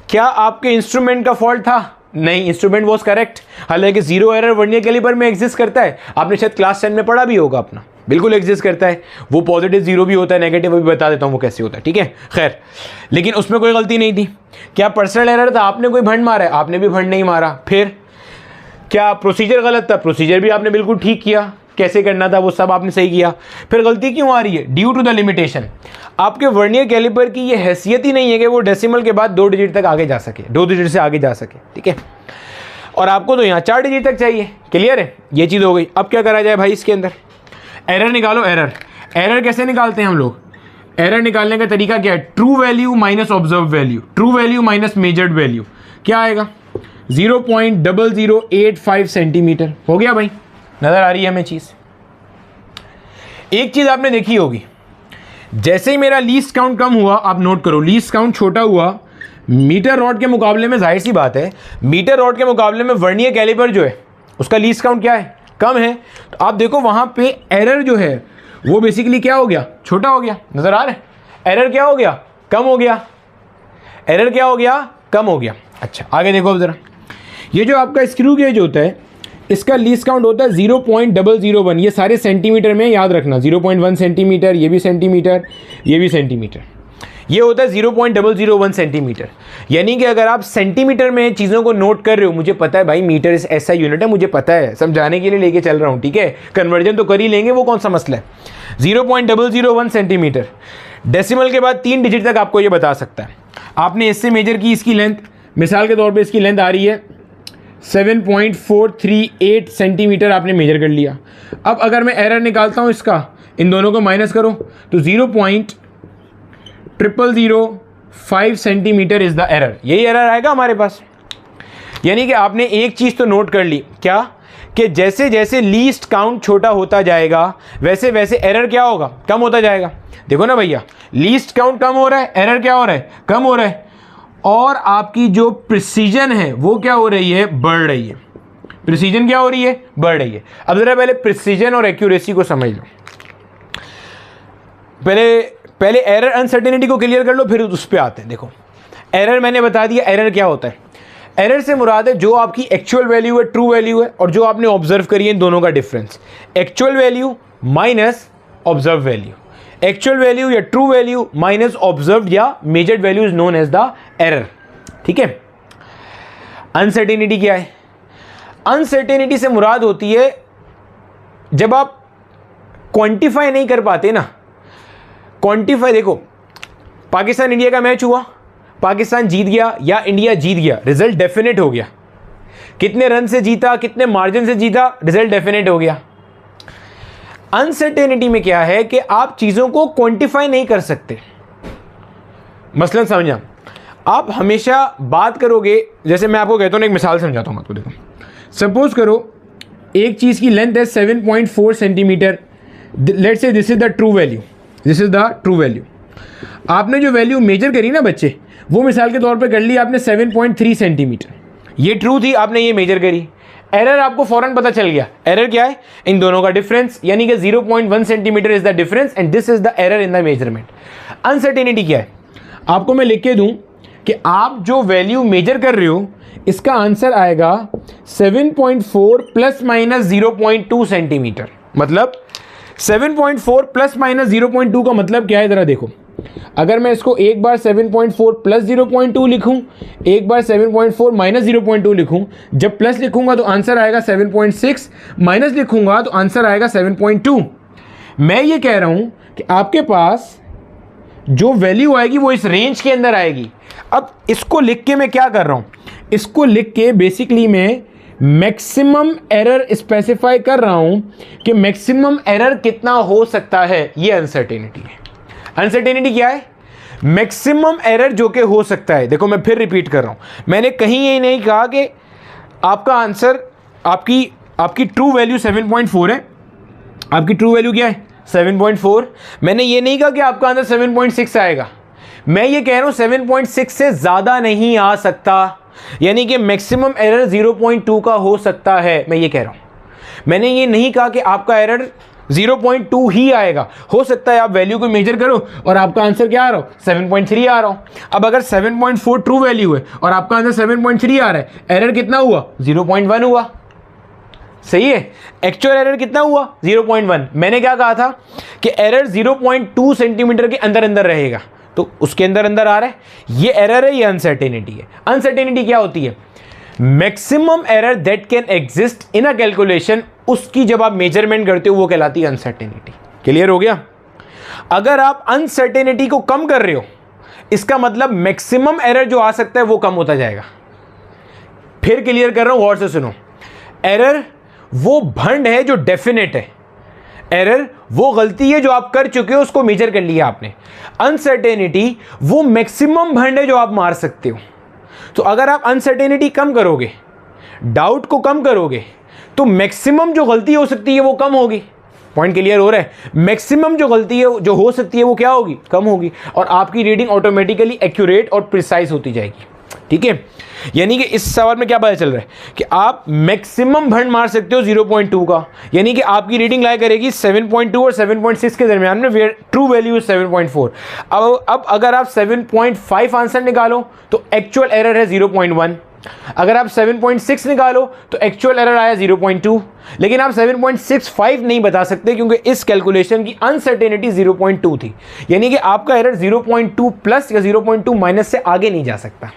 A: क्या आपके इंस्ट्रूमेंट का फॉल्ट था? नहीं, इंस्ट्रूमेंट वॉज करेक्ट। हालांकि 0 एरर वर्नियर कैलिपर में एग्जिस्ट करता है। आपने शायद क्लास 10 में पढ़ा भी होगा अपना, बिल्कुल एग्जिस्ट करता है। वो पॉजिटिव 0 भी होता है, नेगेटिव भी बता देता हूँ वो कैसे होता है। ठीक है, खैर, लेकिन उसमें कोई गलती नहीं थी। क्या पर्सनल एरर था? आपने कोई भंड मारा है? आपने भी भंड नहीं मारा। फिर क्या प्रोसीजर गलत था? प्रोसीजर भी आपने बिल्कुल ठीक किया, कैसे करना था वो सब आपने सही किया। फिर गलती क्यों आ रही है? Due to the limitation. आपके वर्नियर कैलिपर की ये हैसियत ही नहीं है कि वो डेसिमल के बाद 2 डिजिट तक आगे जा सके, 2 डिजिट से आगे जा सके, ठीक है। और आपको तो यहाँ 4 डिजिट तक चाहिए। क्लियर है? ये चीज़ हो गई। अब क्या करा जाए भाई इसके अंदर? एरर निकालो। एरर कैसे निकालते हैं हम लोग? एरर निकालने का तरीका क्या है? True value minus observe value, true value minus measured value, क्या आएगा? 0.0085 सेंटीमीटर। हो गया भाई? नजर आ रही है हमें चीज? एक चीज आपने देखी होगी, जैसे ही मेरा लीस्ट काउंट कम हुआ, आप नोट करो, लीस्ट काउंट छोटा हुआ मीटर रॉड के मुकाबले में, जाहिर सी बात है मीटर रॉड के मुकाबले में वर्नियर कैलिपर जो है उसका लीस्ट काउंट क्या है? कम है। तो आप देखो वहां पे एरर जो है वो बेसिकली क्या हो गया? छोटा हो गया। नजर आ रहा है? एरर क्या हो गया? कम हो गया। एरर क्या हो गया? कम हो गया। अच्छा आगे देखो अब जरा, ये जो आपका स्क्रू गेज होता है इसका लीस्ट काउंट होता है 0.001। ये सारे सेंटीमीटर में याद रखना, 0.1 सेंटीमीटर, ये भी सेंटीमीटर, ये भी सेंटीमीटर, ये होता है 0.001 सेंटीमीटर। यानी कि अगर आप सेंटीमीटर में चीज़ों को नोट कर रहे हो, मुझे पता है भाई मीटर ऐसा यूनिट है, मुझे पता है, समझाने के लिए लेके चल रहा हूँ, ठीक है, कन्वर्जन तो कर ही लेंगे, वो कौन सा मसला है। 0.001 सेंटीमीटर। डेसिमल के बाद 3 डिजिट तक आपको ये बता सकता है। आपने इससे मेजर की इसकी लेंथ, मिसाल के तौर पर इसकी लेंथ आ रही है 7.438 सेंटीमीटर, आपने मेजर कर लिया। अब अगर मैं एरर निकालता हूँ इसका, इन दोनों को माइनस करो तो 0.0005 सेंटीमीटर इज द एरर। यही एरर आएगा हमारे पास। यानी कि आपने एक चीज़ तो नोट कर ली, क्या? कि जैसे जैसे लीस्ट काउंट छोटा होता जाएगा वैसे वैसे एरर क्या होगा? कम होता जाएगा। देखो ना भैया, लीस्ट काउंट कम हो रहा है, एरर क्या हो रहा है? कम हो रहा है। और आपकी जो प्रिसीजन है वो क्या हो रही है? बढ़ रही है। प्रिसीजन क्या हो रही है? बढ़ रही है। अब जरा पहले प्रिसीजन और एक्यूरेसी को समझ लो। पहले एरर अनसर्टेनिटी को क्लियर कर लो, फिर उस पर आते हैं। देखो एरर मैंने बता दिया, एरर क्या होता है? एरर से मुराद है जो आपकी एक्चुअल वैल्यू है, ट्रू वैल्यू है, और जो आपने ऑब्जर्व करी है, इन दोनों का difference. Actual value minus observe value, actual value या ट्रू वैल्यू माइनस ऑब्जर्व्ड या measured value is known as the error, ठीक है। अनसर्टेनिटी क्या है? अनसर्टेनिटी से मुराद होती है जब आप क्वांटिफाई नहीं कर पाते ना। क्वांटिफाई, देखो पाकिस्तान इंडिया का मैच हुआ, पाकिस्तान जीत गया या इंडिया जीत गया, रिजल्ट डेफिनेट हो गया। कितने रन से जीता, कितने मार्जिन से जीता, रिजल्ट डेफिनेट हो गया। अनसर्टेनिटी में क्या है कि आप चीजों को क्वांटिफाई नहीं कर सकते। मसलन समझा, आप हमेशा बात करोगे, जैसे मैं आपको कहता हूं ना, एक मिसाल समझाता हूं आपको। देखो सपोज करो एक चीज की लेंथ है 7.4 centimetre, let's say this is the true value, this is the true value. आपने जो वैल्यू मेजर करी ना बच्चे, वो मिसाल के तौर पे कर ली आपने 7.3 सेंटीमीटर, ये ट्रू थी, आपने ये मेजर करी। एरर आपको फौरन पता चल गया। एरर क्या है? इन दोनों का डिफरेंस, यानी कि 0.1 centimetre is the difference and this is the error in the measurement. Uncertainty क्या है? आपको मैं लिख के दूं कि आप जो वैल्यू मेजर कर रहे हो इसका आंसर आएगा 7.4 प्लस माइनस 0.2 सेंटीमीटर। मतलब 7.4 प्लस माइनस 0.2 का मतलब क्या है? जरा देखो, अगर मैं इसको एक बार 7.4 प्लस 0.2 लिखूं, एक बार 7.4 माइनस 0.2 लिखूं, जब प्लस लिखूंगा तो आंसर आएगा 7.6, माइनस लिखूंगा तो आंसर आएगा 7.2। मैं ये कह रहा हूं कि आपके पास जो वैल्यू आएगी वो इस रेंज के अंदर आएगी। अब इसको लिख के मैं क्या कर रहा हूं? इसको लिख के बेसिकली मैं मैक्सिमम एरर स्पेसिफाई कर रहा हूं कि मैक्सिमम एरर कितना हो सकता है। ये अनसर्टेनिटी है। अनसर्टेनिटी क्या है? मैक्सिमम एरर जो कि हो सकता है। देखो मैं फिर रिपीट कर रहा हूं, मैंने कहीं ये नहीं कहा कि आपका आंसर, आपकी ट्रू वैल्यू 7.4 है। आपकी ट्रू वैल्यू क्या है? 7.4। मैंने ये नहीं कहा कि आपका आंसर 7.6 आएगा। मैं ये कह रहा हूं 7.6 से ज्यादा नहीं आ सकता, यानी कि मैक्सिमम एरर 0.2 का हो सकता है। मैं ये कह रहा हूं, मैंने ये नहीं कहा कि आपका एरर 0.2 ही आएगा। हो सकता है आप वैल्यू को मेजर करो और आपका आंसर क्या आ रहा हो? 7.3 आ रहा हो। अब अगर 7.4 ट्रू वैल्यू है और आपका आंसर 7.3 आ रहा है, एरर कितना हुआ? 0.1 हुआ। सही है। एक्चुअल एरर कितना हुआ? 0.1। मैंने क्या कहा था कि एरर 0.2 सेंटीमीटर के अंदर अंदर रहेगा, तो उसके अंदर अंदर आ रहा है। ये एरर है, ये अनसर्टेनिटी है। अनसर्टेनिटी क्या होती है? Maximum error that can exist in a calculation, उसकी जब आप मेजरमेंट करते हो वो कहलाती है अनसर्टेनिटी। क्लियर हो गया? अगर आप अनसर्टेनिटी को कम कर रहे हो, इसका मतलब मैक्सिमम एरर जो आ सकता है वो कम होता जाएगा। फिर क्लियर कर रहा हूं, गौर से सुनो। एरर वो भंड है जो डेफिनेट है, एरर वो गलती है जो आप कर चुके हो, उसको मेजर कर लिया आपने। अनसर्टेनिटी वो मैक्सिमम भंड है जो आप मार सकते हो। तो अगर आप अनसर्टेनिटी कम करोगे, डाउट को कम करोगे, तो मैक्सिमम जो गलती हो सकती है वो कम होगी। पॉइंट क्लियर हो रहा है? मैक्सिमम जो गलती है जो हो सकती है वो क्या होगी? कम होगी, और आपकी रीडिंग ऑटोमेटिकली एक्यूरेट और प्रिसाइज होती जाएगी। ठीक है, यानी कि इस सवाल में क्या पता चल रहा है कि आप मैक्सिमम भंड मार सकते हो 0.2 का, यानी कि आपकी रीडिंग लाई करेगी 7.2 और 7.6 के दरमियान में, वेयर ट्रू वैल्यू इज 7.4। अब अगर आप 7.5 आंसर निकालो तो एक्चुअल एरर है 0.1। अगर आप 7.6 निकालो तो एक्चुअल एरर आया 0.2, लेकिन आप 7.65 नहीं बता सकते क्योंकि इस कैलकुलेशन की अनसर्टेनिटी 0.2 थी, यानी कि आपका एरर 0.2 प्लस या 0.2 माइनस से आगे नहीं जा सकता।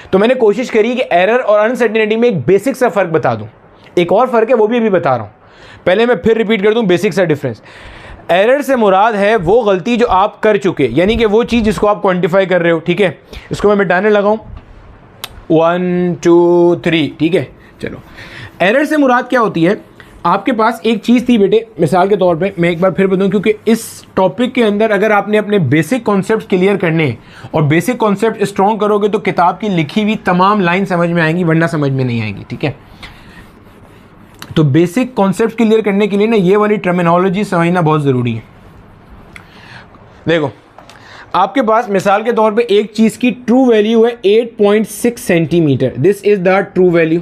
A: तो मैंने कोशिश करी कि एरर और अनसर्टेनिटी में एक बेसिक सा फर्क बता दूं। एक और फर्क है वो भी अभी बता रहा हूं, पहले मैं फिर रिपीट कर दूं बेसिक सा डिफरेंस। एरर से मुराद है वो गलती जो आप कर चुके, यानी कि वो चीज़ जिसको आप क्वांटिफाई कर रहे हो। ठीक है, इसको मैं मिटाने लगाऊं 1 2 3। ठीक है, चलो। एरर से मुराद क्या होती है? आपके पास एक चीज़ थी बेटे, मिसाल के तौर पे मैं एक बार फिर बताऊं, क्योंकि इस टॉपिक के अंदर अगर आपने अपने बेसिक कॉन्सेप्ट क्लियर करने और बेसिक कॉन्सेप्ट स्ट्रॉन्ग करोगे तो किताब की लिखी हुई तमाम लाइन समझ में आएंगी, वरना समझ में नहीं आएगी। ठीक है, तो बेसिक कॉन्सेप्ट क्लियर करने के लिए ना ये वाली टर्मिनोलॉजी समझना बहुत ज़रूरी है। देखो, आपके पास मिसाल के तौर पे एक चीज़ की ट्रू वैल्यू है 8.6 centimetre, this is the true value.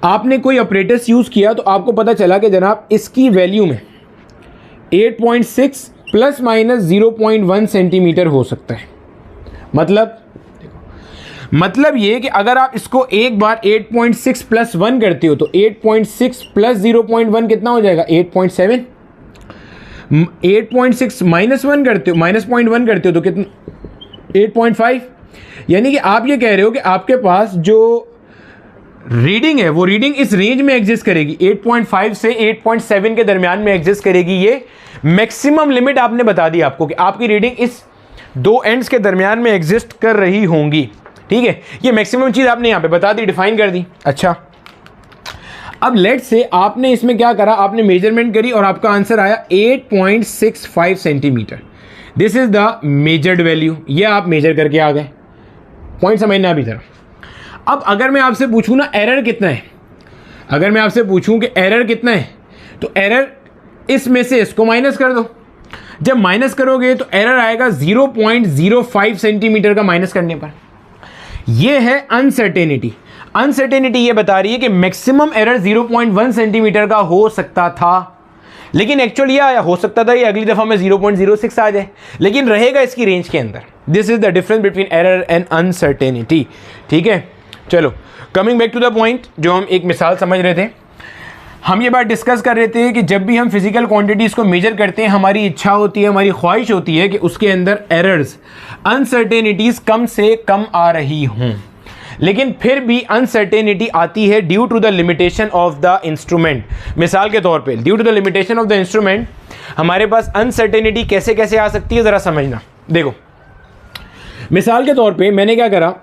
A: आपने कोई ऑपरेटर्स यूज़ किया तो आपको पता चला कि जनाब इसकी वैल्यू में 8.6 प्लस माइनस 0.1 सेंटीमीटर हो सकता है। मतलब ये कि अगर आप इसको एक बार 8.6 प्लस 1 करते हो तो 8.6 प्लस 0.1 कितना हो जाएगा? 8.7। 8.6 माइनस 1 करते हो, माइनस 0.1 करते हो तो कितना? 8.5। यानी कि आप ये कह रहे हो कि आपके पास जो रीडिंग है वो रीडिंग इस रेंज में एग्जिस्ट करेगी, 8.5 से 8.7 के दरमियान में एग्जिस्ट करेगी। ये मैक्सिमम लिमिट आपने बता दी आपको कि आपकी रीडिंग इस दो एंड्स के दरमियान में एग्जिस्ट कर रही होंगी। ठीक है, ये मैक्सिमम चीज़ आपने यहाँ पे बता दी, डिफाइन कर दी। अच्छा, अब लेट्स से आपने इसमें क्या करा, आपने मेजरमेंट करी और आपका आंसर आया 8.65 centimetre. This is the measured value, ये आप मेजर करके आ गए। पॉइंट समझना अभी जरा। अब अगर मैं आपसे पूछूं ना एरर कितना है, अगर मैं आपसे पूछूं कि एरर कितना है, तो एरर इसमें से इसको माइनस कर दो। जब माइनस करोगे तो एरर आएगा 0.05 सेंटीमीटर का माइनस करने पर। यह है अनसर्टेनिटी। अनसर्टेनिटी ये बता रही है कि मैक्सिमम एरर 0.1 सेंटीमीटर का हो सकता था, लेकिन एक्चुअल ये आया, हो सकता था ये अगली दफ़ा में 0.06 आ जाए, लेकिन रहेगा इसकी रेंज के अंदर। This is the difference between error and uncertainty. ठीक है, चलो coming back to the point, जो हम एक मिसाल समझ रहे थे। हम ये बात डिस्कस कर रहे थे कि जब भी हम फिजिकल क्वांटिटीज़ को मेजर करते हैं, हमारी इच्छा होती है, हमारी ख्वाहिश होती है कि उसके अंदर एरर्स, अनसर्टेनिटीज़ कम से कम आ रही हों, लेकिन फिर भी अनसर्टेनिटी आती है due to the limitation of the instrument. मिसाल के तौर पे due to the limitation of the instrument हमारे पास अनसर्टेनिटी कैसे कैसे आ सकती है, ज़रा समझना। देखो, मिसाल के तौर पे मैंने क्या करा,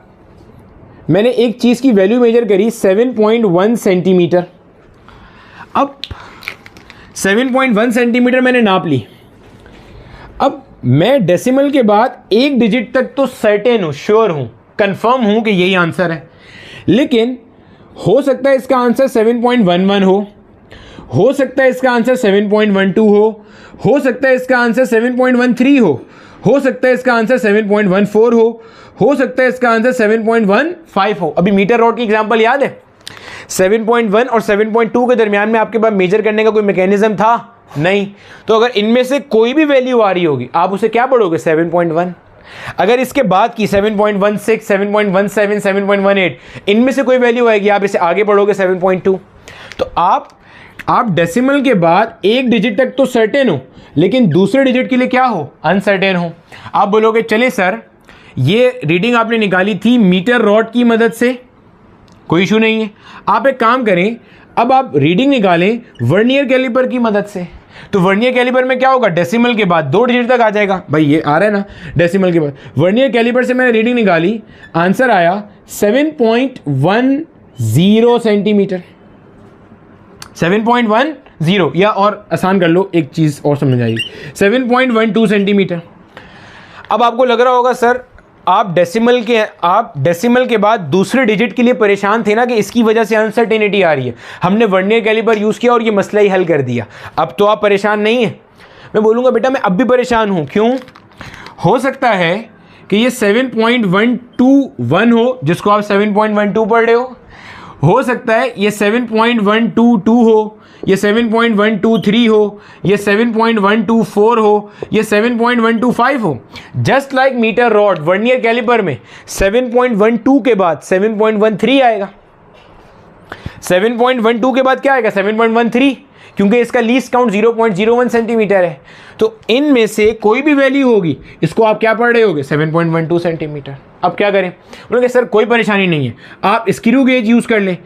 A: मैंने एक चीज़ की वैल्यू मेजर करी 7.1 सेंटीमीटर। अब 7.1 सेंटीमीटर मैंने नाप ली। अब मैं डेसिमल के बाद एक डिजिट तक तो सर्टेन हूँ, श्योर हूँ, कंफर्म हूँ कि यही आंसर है, लेकिन हो सकता है इसका आंसर 7.11 हो सकता है इसका आंसर 7.12 हो सकता है इसका आंसर 7.13 हो सकता है इसका आंसर 7.14 हो सकता है इसका आंसर 7.15 हो। अभी मीटर रॉड की एग्जांपल याद है? 7.1 और 7.2 के दरमियान में आपके पास मेजर करने का कोई मैकेनिज्म था नहीं, तो अगर इनमें से कोई भी वैल्यू आ रही होगी आप उसे क्या पढ़ोगे? 7.1। अगर इसके बाद की 7.16, 7.17, 7.18 इनमें से कोई वैल्यू आएगी, आप इसे आगे पढ़ोगे 7.2। तो आप डेसिमल के बाद एक डिजिट तक तो सर्टेन हो, लेकिन दूसरे डिजिट के लिए क्या हो? अनसर्टेन हो। आप बोलोगे चले सर, ये रीडिंग आपने निकाली थी मीटर रॉड की मदद से, कोई इशू नहीं है। आप एक काम करें, अब आप रीडिंग निकालें वर्नियर कैलिपर की मदद से। तो वर्नियर कैलिपर में क्या होगा, डेसिमल के बाद 2 डिजिट तक आ जाएगा। भाई ये आ रहा है ना डेसिमल के बाद। वर्नियर कैलिपर से मैंने रीडिंग निकाली, आंसर आया 7.10 सेंटीमीटर। 7.10 या और आसान कर लो, एक चीज़ और समझ आएगी, 7.12 सेंटीमीटर। अब आपको लग रहा होगा सर आप डेसिमल के बाद दूसरे डिजिट के लिए परेशान थे ना कि इसकी वजह से अनसर्टेनिटी आ रही है, हमने वर्नियर कैलिपर यूज़ किया और ये मसला ही हल कर दिया। अब तो आप परेशान नहीं हैं। मैं बोलूँगा बेटा मैं अब भी परेशान हूँ। क्यों? हो सकता है कि ये 7.121 हो, जिसको आप 7.12 पढ़ रहे हो सकता है ये 7.122 हो, ये 7.123 हो, ये 7.124 हो, ये 7.125 हो। Just like metre rod vernier calliper में 7.12 के बाद 7.13 आएगा। 7.12 के बाद क्या आएगा, 7.13, क्योंकि इसका लीस्ट काउंट 0.01 सेंटीमीटर है। तो इनमें से कोई भी वैल्यू होगी, इसको आप क्या पढ़ रहे होगे, 7.12 सेंटीमीटर। अब क्या करें? बोलोगे सर कोई परेशानी नहीं है, आप स्क्रू गेज यूज़ कर लें।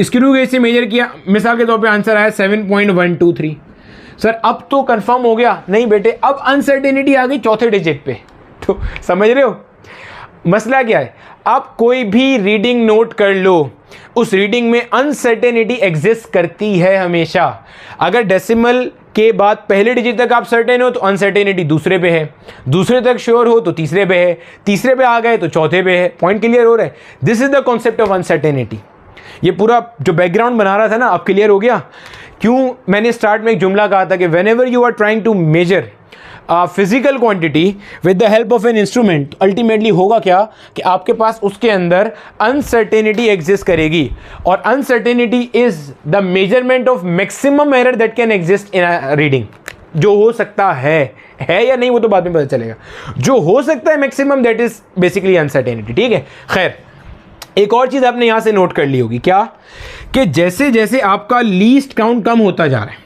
A: स्क्रू गेज से मेजर किया, मिसाल के तौर पे आंसर आया 7.123। सर अब तो कंफर्म हो गया? नहीं बेटे, अब अनसर्टेनिटी आ गई चौथे डिजिट पे। तो समझ रहे हो मसला क्या है? आप कोई भी रीडिंग नोट कर लो, उस रीडिंग में अनसर्टेनिटी एग्जिस्ट करती है हमेशा। अगर डेसिमल के बाद पहले डिजिट तक आप सर्टेन हो तो अनसर्टेनिटी दूसरे पे है, दूसरे तक श्योर हो तो तीसरे पे है, तीसरे पे आ गए तो चौथे पे है। पॉइंट क्लियर हो रहा है? This is the concept of uncertainty. ये पूरा जो बैकग्राउंड बना रहा था ना, अब क्लियर हो गया क्यों मैंने स्टार्ट में एक जुमला कहा था कि whenever you are trying to measure physical quantity with the help of an instrument, ultimately होगा क्या कि आपके पास उसके अंदर अनसर्टेनिटी एग्जिस्ट करेगी। और uncertainty is the measurement of maximum error that can exist in reading. जो हो सकता है या नहीं वो तो बाद में पता चलेगा। जो हो सकता है maximum, that is basically uncertainty. ठीक है, खैर एक और चीज आपने यहां से नोट कर ली होगी, क्या कि जैसे जैसे आपका लीस्ट काउंट कम होता जा रहा है,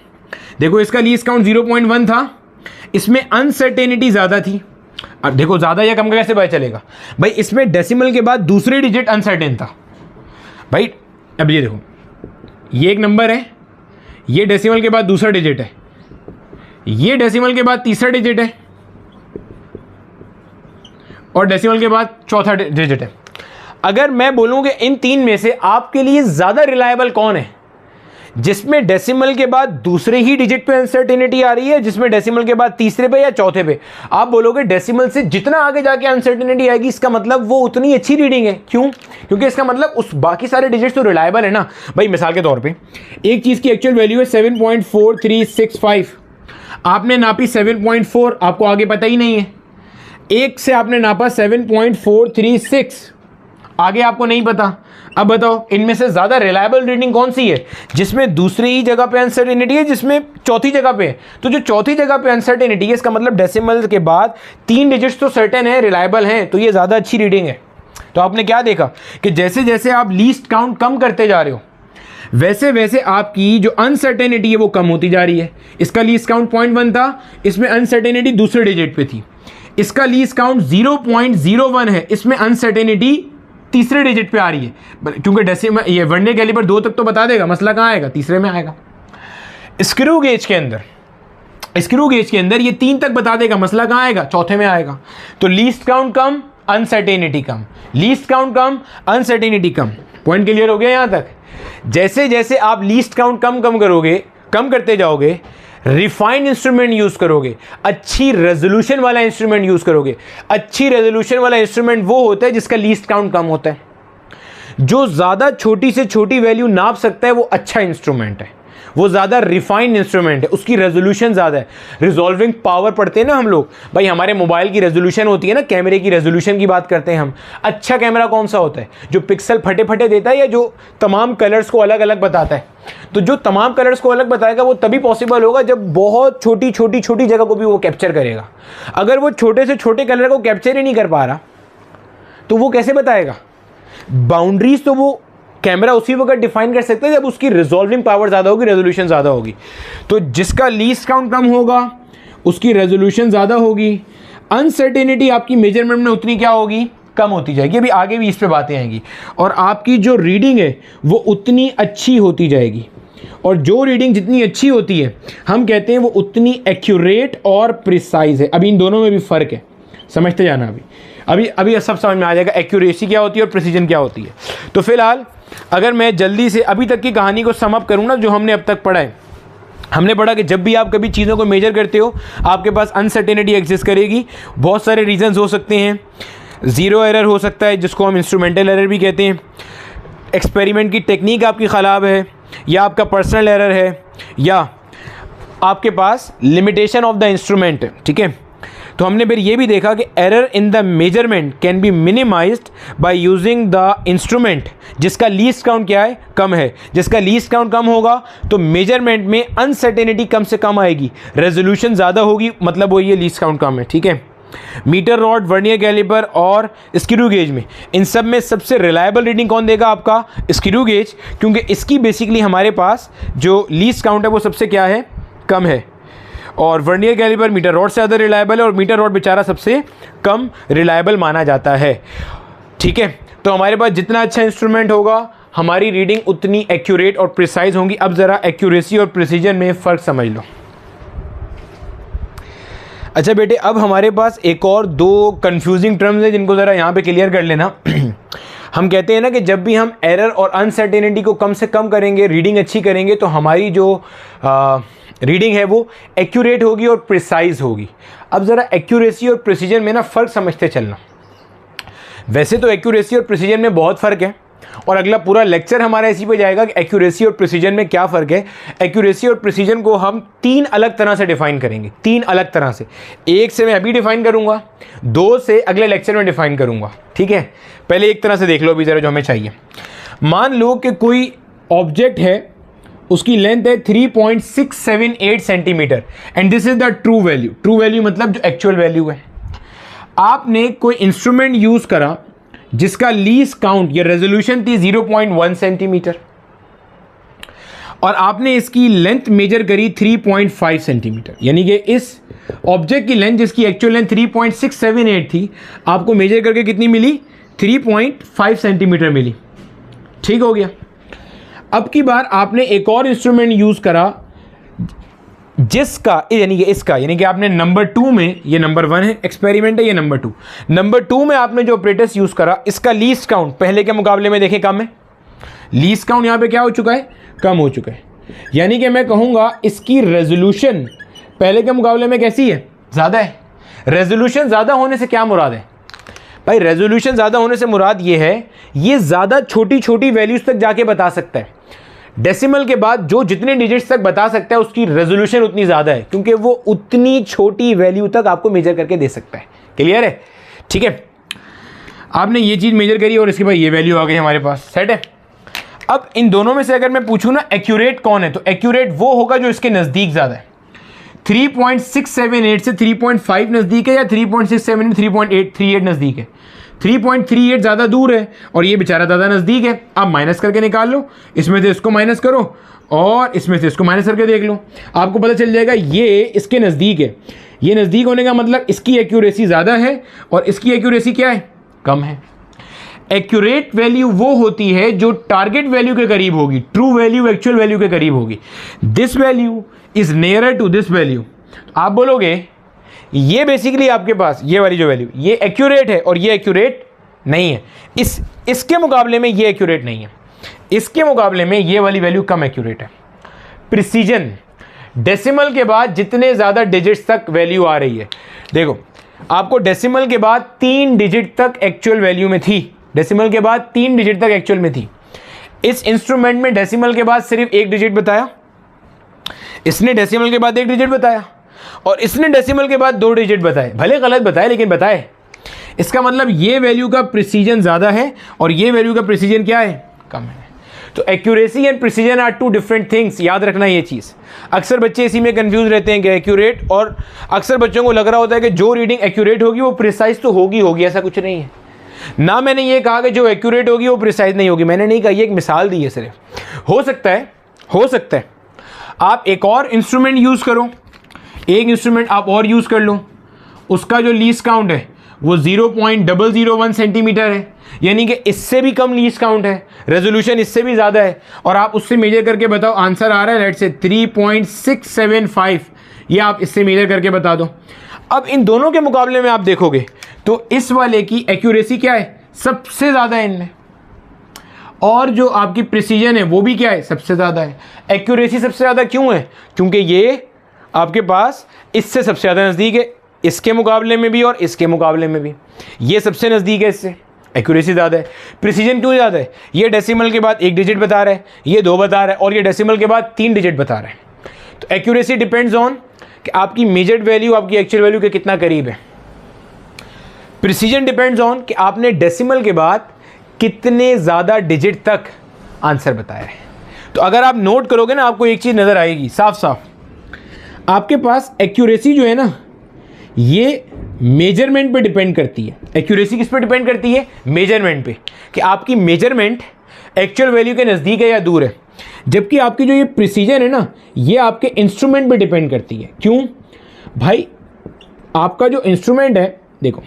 A: देखो इसका लीस्ट काउंट 0.1 था, इसमें अनसर्टेनिटी ज्यादा थी। अब देखो ज्यादा या कम का कैसे पता चलेगा भाई, इसमें डेसिमल के बाद दूसरे डिजिट अनसर्टेन था भाई। अब ये देखो, ये एक नंबर है, ये डेसिमल के बाद दूसरा डिजिट है, ये डेसिमल के बाद तीसरा डिजिट है, और डेसिमल के बाद चौथा डिजिट है। अगर मैं बोलूं कि इन तीन में से आपके लिए ज्यादा रिलायबल कौन है, जिसमें डेसिमल के बाद दूसरे ही डिजिट पे अनसर्टेनिटी आ रही है, जिसमें डेसिमल के बाद तीसरे पे या चौथे पे, आप बोलोगे डेसिमल से जितना आगे जाके अनसर्टेनिटी आएगी इसका मतलब वो उतनी अच्छी रीडिंग है। क्यों? क्योंकि इसका मतलब उस बाकी सारे डिजिट्स तो रिलायबल है ना भाई। मिसाल के तौर पे एक चीज की एक्चुअल वैल्यू है 7.4365, आपने नापी 7.4, आपको आगे पता ही नहीं है। एक से आपने नापा 7.436, आगे आपको नहीं पता। अब बताओ इनमें से ज्यादा रिलायबल रीडिंग कौन सी है, जिसमें दूसरी ही जगह पे अनसर्टेनिटी है, जिसमें चौथी जगह पे है। तो जो चौथी जगह पे अनसर्टेनिटी है, इसका मतलब डेसिमल के बाद 3 डिजिट्स तो सर्टेन है, रिलायबल हैं, तो ये ज्यादा अच्छी रीडिंग है। तो आपने क्या देखा कि जैसे जैसे आप लीस्ट काउंट कम करते जा रहे हो, वैसे वैसे आपकी जो अनसर्टेनिटी है वो कम होती जा रही है। इसका लीस्ट काउंट 0.1 था, इसमें अनसर्टेनिटी दूसरे डिजिट पे थी। इसका लीस्ट काउंट 0.01 है, इसमें अनसर्टेनिटी तीसरे डिजिट पे आ रही है, क्योंकि डेसिमल ये वर्नियर कैलिपर 2 तक तो बता देगा, मसला कहाँ आएगा, तीसरे में आएगा। स्क्रू गेज के अंदर ये 3 तक बता देगा, मसला कहाँ आएगा, चौथे में आएगा। तो लीस्ट काउंट कम, अनसर्टेनिटी कम, लीस्ट काउंट कम, अनसर्टेनिटी कम। पॉइंट क्लियर हो गया यहां तक? जैसे जैसे आप लीस्ट काउंट कम करते जाओगे, रिफाइंड इंस्ट्रूमेंट यूज करोगे, अच्छी रेजोल्यूशन वाला इंस्ट्रूमेंट यूज करोगे। अच्छी रेजोल्यूशन वाला इंस्ट्रूमेंट वो होता है जिसका लीस्ट काउंट कम होता है। जो ज्यादा छोटी से छोटी वैल्यू नाप सकता है वो अच्छा इंस्ट्रूमेंट है, वो ज्यादा रिफाइंड इंस्ट्रूमेंट है, उसकी रेजोल्यूशन ज्यादा है। रिजॉल्विंग पावर पढ़ते हैं ना हम लोग भाई, हमारे मोबाइल की रेजोल्यूशन होती है ना, कैमरे की रेजोल्यूशन की बात करते हैं हम। अच्छा कैमरा कौन सा होता है, जो पिक्सल फटे फटे देता है या जो तमाम कलर्स को अलग अलग बताता है। तो जो तमाम कलर्स को अलग बताएगा वो तभी पॉसिबल होगा जब बहुत छोटी छोटी छोटी जगह को भी वो कैप्चर करेगा। अगर वो छोटे से छोटे कलर को कैप्चर ही नहीं कर पा रहा तो वो कैसे बताएगा? बाउंड्रीज तो वो कैमरा उसी वक्त डिफाइन कर सकते हैं जब उसकी रिजॉल्विंग पावर ज़्यादा होगी, रेजोल्यूशन ज़्यादा होगी। तो जिसका लीस्ट काउंट कम होगा उसकी रेजोल्यूशन ज़्यादा होगी, अनसर्टेनिटी आपकी मेजरमेंट में उतनी क्या होगी, कम होती जाएगी। अभी आगे भी इस पे बातें आएंगी। और आपकी जो रीडिंग है वो उतनी अच्छी होती जाएगी, और जो रीडिंग जितनी अच्छी होती है हम कहते हैं वो उतनी एक्यूरेट और प्रिसाइज है। अभी इन दोनों में भी फ़र्क है, समझते जाना। अभी सब समझ में आ जाएगा एक्यूरेसी क्या होती है और प्रिसीजन क्या होती है। तो फिलहाल अगर मैं जल्दी से अभी तक की कहानी को सम अप करूँ ना, जो हमने अब तक पढ़ा है, हमने पढ़ा कि जब भी आप कभी चीज़ों को मेजर करते हो आपके पास अनसर्टेनिटी एग्जिस्ट करेगी। बहुत सारे रीजंस हो सकते हैं। ज़ीरो एरर हो सकता है जिसको हम इंस्ट्रूमेंटल एरर भी कहते हैं, एक्सपेरिमेंट की टेक्निक आपकी ख़राब है, या आपका पर्सनल एरर है, या आपके पास लिमिटेशन ऑफ द इंस्ट्रूमेंट है। ठीक है, तो हमने फिर ये भी देखा कि error in the measurement can be minimised by using the instrument जिसका लीस्ट काउंट क्या है, कम है। जिसका लीस्ट काउंट कम होगा तो मेजरमेंट में अनसर्टेनिटी कम से कम आएगी, रेजोल्यूशन ज़्यादा होगी, मतलब वो ये लीस्ट काउंट कम है। ठीक है, मीटर रॉड, वर्नियर कैलिपर और स्क्रू गेज में, इन सब में सबसे रिलायबल रीडिंग कौन देगा, आपका स्क्रू गेज, क्योंकि इसकी बेसिकली हमारे पास जो लीस्ट काउंट है वो सबसे क्या है, कम है। और वर्नियर कैलिपर मीटर रॉड से ज़्यादा रिलायबल है, और मीटर रॉड बेचारा सबसे कम रिलायबल माना जाता है। ठीक है, तो हमारे पास जितना अच्छा इंस्ट्रूमेंट होगा हमारी रीडिंग उतनी एक्यूरेट और प्रिसाइज होंगी। अब ज़रा एक्यूरेसी और प्रिसीजन में फ़र्क समझ लो। अच्छा बेटे, अब हमारे पास एक और दो कंफ्यूजिंग टर्म्स हैं जिनको ज़रा यहाँ पे क्लियर कर लेना। हम कहते हैं ना कि जब भी हम एरर और अनसर्टेनिटी को कम से कम करेंगे, रीडिंग अच्छी करेंगे, तो हमारी जो रीडिंग है वो एक्यूरेट होगी और प्रिसाइज होगी। अब ज़रा एक्यूरेसी और प्रिसीजन में ना फ़र्क समझते चलना। वैसे तो एक्यूरेसी और प्रिसीजन में बहुत फ़र्क है, और अगला पूरा लेक्चर हमारा इसी पे जाएगा कि एक्यूरेसी और प्रिसीजन में क्या फ़र्क है। एक्यूरेसी और प्रिसीजन को हम तीन अलग तरह से डिफ़ाइन करेंगे, तीन अलग तरह से। एक से मैं अभी डिफ़ाइन करूँगा, दो से अगले लेक्चर में डिफ़ाइन करूँगा। ठीक है, पहले एक तरह से देख लो अभी ज़रा जो हमें चाहिए। मान लो कि कोई ऑब्जेक्ट है, उसकी लेंथ है 3.678 centimetre, and this is the true value. True value मतलब जो एक्चुअल वैल्यू है। आपने कोई इंस्ट्रूमेंट यूज़ करा जिसका लीस्ट काउंट या रेजोल्यूशन थी 0.1 सेंटीमीटर, और आपने इसकी लेंथ मेजर करी 3.5 सेंटीमीटर, यानी कि इस ऑब्जेक्ट की लेंथ जिसकी एक्चुअल लेंथ 3.678 थी, आपको मेजर करके कितनी मिली, 3.5 सेंटीमीटर मिली। ठीक हो गया। अब की बार आपने एक और इंस्ट्रूमेंट यूज़ करा जिसका यानी कि इसका, यानी कि आपने नंबर 2 में, ये नंबर 1 है एक्सपेरिमेंट है, ये नंबर 2, नंबर 2 में आपने जो ऑपरेटर्स यूज़ करा, इसका लीस्ट काउंट पहले के मुकाबले में देखें कम है। लीस्ट काउंट यहाँ पे क्या हो चुका है, कम हो चुका है। यानी कि मैं कहूँगा इसकी रेजोल्यूशन पहले के मुकाबले में कैसी है, ज़्यादा है। रेजोल्यूशन ज़्यादा होने से क्या मुराद है भाई, रेजोल्यूशन ज़्यादा होने से मुराद ये है, ये ज़्यादा छोटी छोटी वैल्यूज़ तक जाके बता सकता है। डेसिमल के बाद जो जितने डिजिट्स तक बता सकता है उसकी रेजोल्यूशन उतनी ज़्यादा है, क्योंकि वो उतनी छोटी वैल्यू तक आपको मेजर करके दे सकता है। क्लियर है? ठीक है, आपने ये चीज़ मेजर करी और इसके बाद ये वैल्यू आ गई हमारे पास, सेट है। अब इन दोनों में से अगर मैं पूछूं ना एक्यूरेट कौन है, तो एक्यूरेट वो होगा जो इसके नज़दीक ज़्यादा है। 3.678 से 3.5 नज़दीक है, या 3.67 3.838 नज़दीक है। 3.38 ज़्यादा दूर है और ये बेचारा ज़्यादा नज़दीक है। आप माइनस करके निकाल लो, इसमें से इसको माइनस करो और इसमें से इसको माइनस करके देख लो, आपको पता चल जाएगा ये इसके नज़दीक है। ये नज़दीक होने का मतलब इसकी एक्यूरेसी ज़्यादा है और इसकी एक्यूरेसी क्या है, कम है। एक्यूरेट वैल्यू वो होती है जो टारगेट वैल्यू के करीब होगी, ट्रू वैल्यू एक्चुअल वैल्यू के करीब होगी। This value is nearer to this value. आप बोलोगे ये बेसिकली आपके पास ये वाली जो वैल्यू, ये एक्यूरेट है और ये एक्यूरेट नहीं है। इसके मुकाबले में ये एक्यूरेट नहीं है, इसके मुकाबले में ये वाली वैल्यू कम एक्यूरेट है। प्रिसीजन, डेसिमल के बाद जितने ज़्यादा डिजिट्स तक वैल्यू आ रही है, देखो आपको डेसिमल के बाद 3 डिजिट तक एक्चुअल वैल्यू में थी, डेसिमल के बाद 3 डिजिट तक एक्चुअल में थी। इस इंस्ट्रूमेंट में डेसिमल के बाद सिर्फ 1 डिजिट बताया, इसने डेसिमल के बाद 1 डिजिट बताया और इसने डेसिमल के बाद 2 डिजिट बताए। भले गलत बताए लेकिन बताए। इसका मतलब ये वैल्यू का प्रिसीजन ज़्यादा है और ये वैल्यू का प्रिसीजन क्या है, कम है। तो accuracy and precision are 2 different things, याद रखना ये चीज़। अक्सर बच्चे इसी में कंफ्यूज रहते हैं कि एक्यूरेट, और अक्सर बच्चों को लग रहा होता है कि जो रीडिंग एक्यूरेट होगी वो प्रिसाइज तो होगी, ऐसा कुछ नहीं है ना। मैंने ये कहा कि जो एक्यूरेट होगी वो प्रिसाइज नहीं होगी, मैंने नहीं कहा, ये एक मिसाल दी है सिर्फ। हो सकता है आप एक और इंस्ट्रूमेंट यूज़ करो, एक इंस्ट्रूमेंट आप और यूज़ कर लो, उसका जो लीस्ट काउंट है वो 0.001 सेंटीमीटर है, यानी कि इससे भी कम लीस्ट काउंट है, रेजोल्यूशन इससे भी ज़्यादा है, और आप उससे मेजर करके बताओ, आंसर आ रहा है लेट्स से 3.675, ये आप इससे मेजर करके बता दो। अब इन दोनों के मुकाबले में आप देखोगे तो इस वाले की एक्यूरेसी क्या है, सबसे ज़्यादा है इनमें, और जो आपकी प्रिसीजन है वो भी क्या है, सबसे ज़्यादा है। एक्यूरेसी सबसे ज़्यादा क्यों है, क्योंकि ये आपके पास इससे सबसे ज़्यादा नज़दीक है, इसके मुकाबले में भी और इसके मुकाबले में भी, ये सबसे नज़दीक है, इससे एक्यूरेसी ज़्यादा है। प्रिसीजन क्यों ज़्यादा है, ये डेसिमल के बाद 1 डिजिट बता रहा है, ये 2 बता रहा है, और ये डेसिमल के बाद 3 डिजिट बता रहा है। तो एक्यूरेसी डिपेंड्स ऑन कि आपकी मेजर्ड वैल्यू आपकी एक्चुअल वैल्यू के कितना करीब है। प्रिसीजन डिपेंड्स ऑन कि आपने डेसिमल के बाद कितने ज़्यादा डिजिट तक आंसर बताया है। तो अगर आप नोट करोगे ना, आपको एक चीज़ नज़र आएगी साफ साफ, आपके पास एक्यूरेसी जो है ना, ये मेजरमेंट पे डिपेंड करती है। एक्यूरेसी किस पे डिपेंड करती है, मेजरमेंट पे, कि आपकी मेजरमेंट एक्चुअल वैल्यू के नज़दीक है या दूर है। जबकि आपकी जो ये प्रिसीजन है ना, ये आपके इंस्ट्रूमेंट पे डिपेंड करती है। क्यों भाई, आपका जो इंस्ट्रूमेंट है, देखो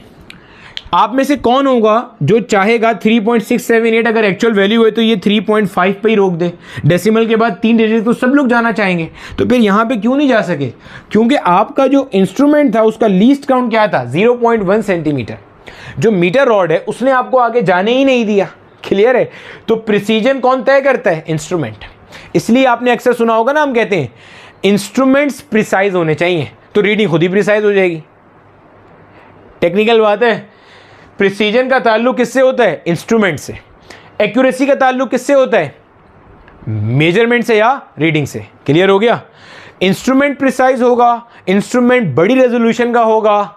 A: आप में से कौन होगा जो चाहेगा 3.678 अगर एक्चुअल वैल्यू है तो ये 3.5 पे ही रोक दे, डेसिमल के बाद 3 डिजिट तो सब लोग जाना चाहेंगे, तो फिर यहाँ पे क्यों नहीं जा सके, क्योंकि आपका जो इंस्ट्रूमेंट था उसका लीस्ट काउंट क्या था, 0.1 सेंटीमीटर। जो मीटर रॉड है उसने आपको आगे जाने ही नहीं दिया। क्लियर है। तो प्रिसीजन कौन तय करता है, इंस्ट्रूमेंट। इसलिए आपने अक्सर सुना होगा ना, हम कहते हैं इंस्ट्रूमेंट्स प्रिसाइज होने चाहिए, तो रीडिंग खुद ही प्रिसाइज हो जाएगी। टेक्निकल बात है। प्रिसीजन का ताल्लुक किससे होता है, इंस्ट्रूमेंट से। एक्यूरेसी का ताल्लुक किससे होता है, मेजरमेंट से या रीडिंग से। क्लियर हो गया। इंस्ट्रूमेंट प्रिसाइज होगा, इंस्ट्रूमेंट बड़ी रेजोल्यूशन का होगा,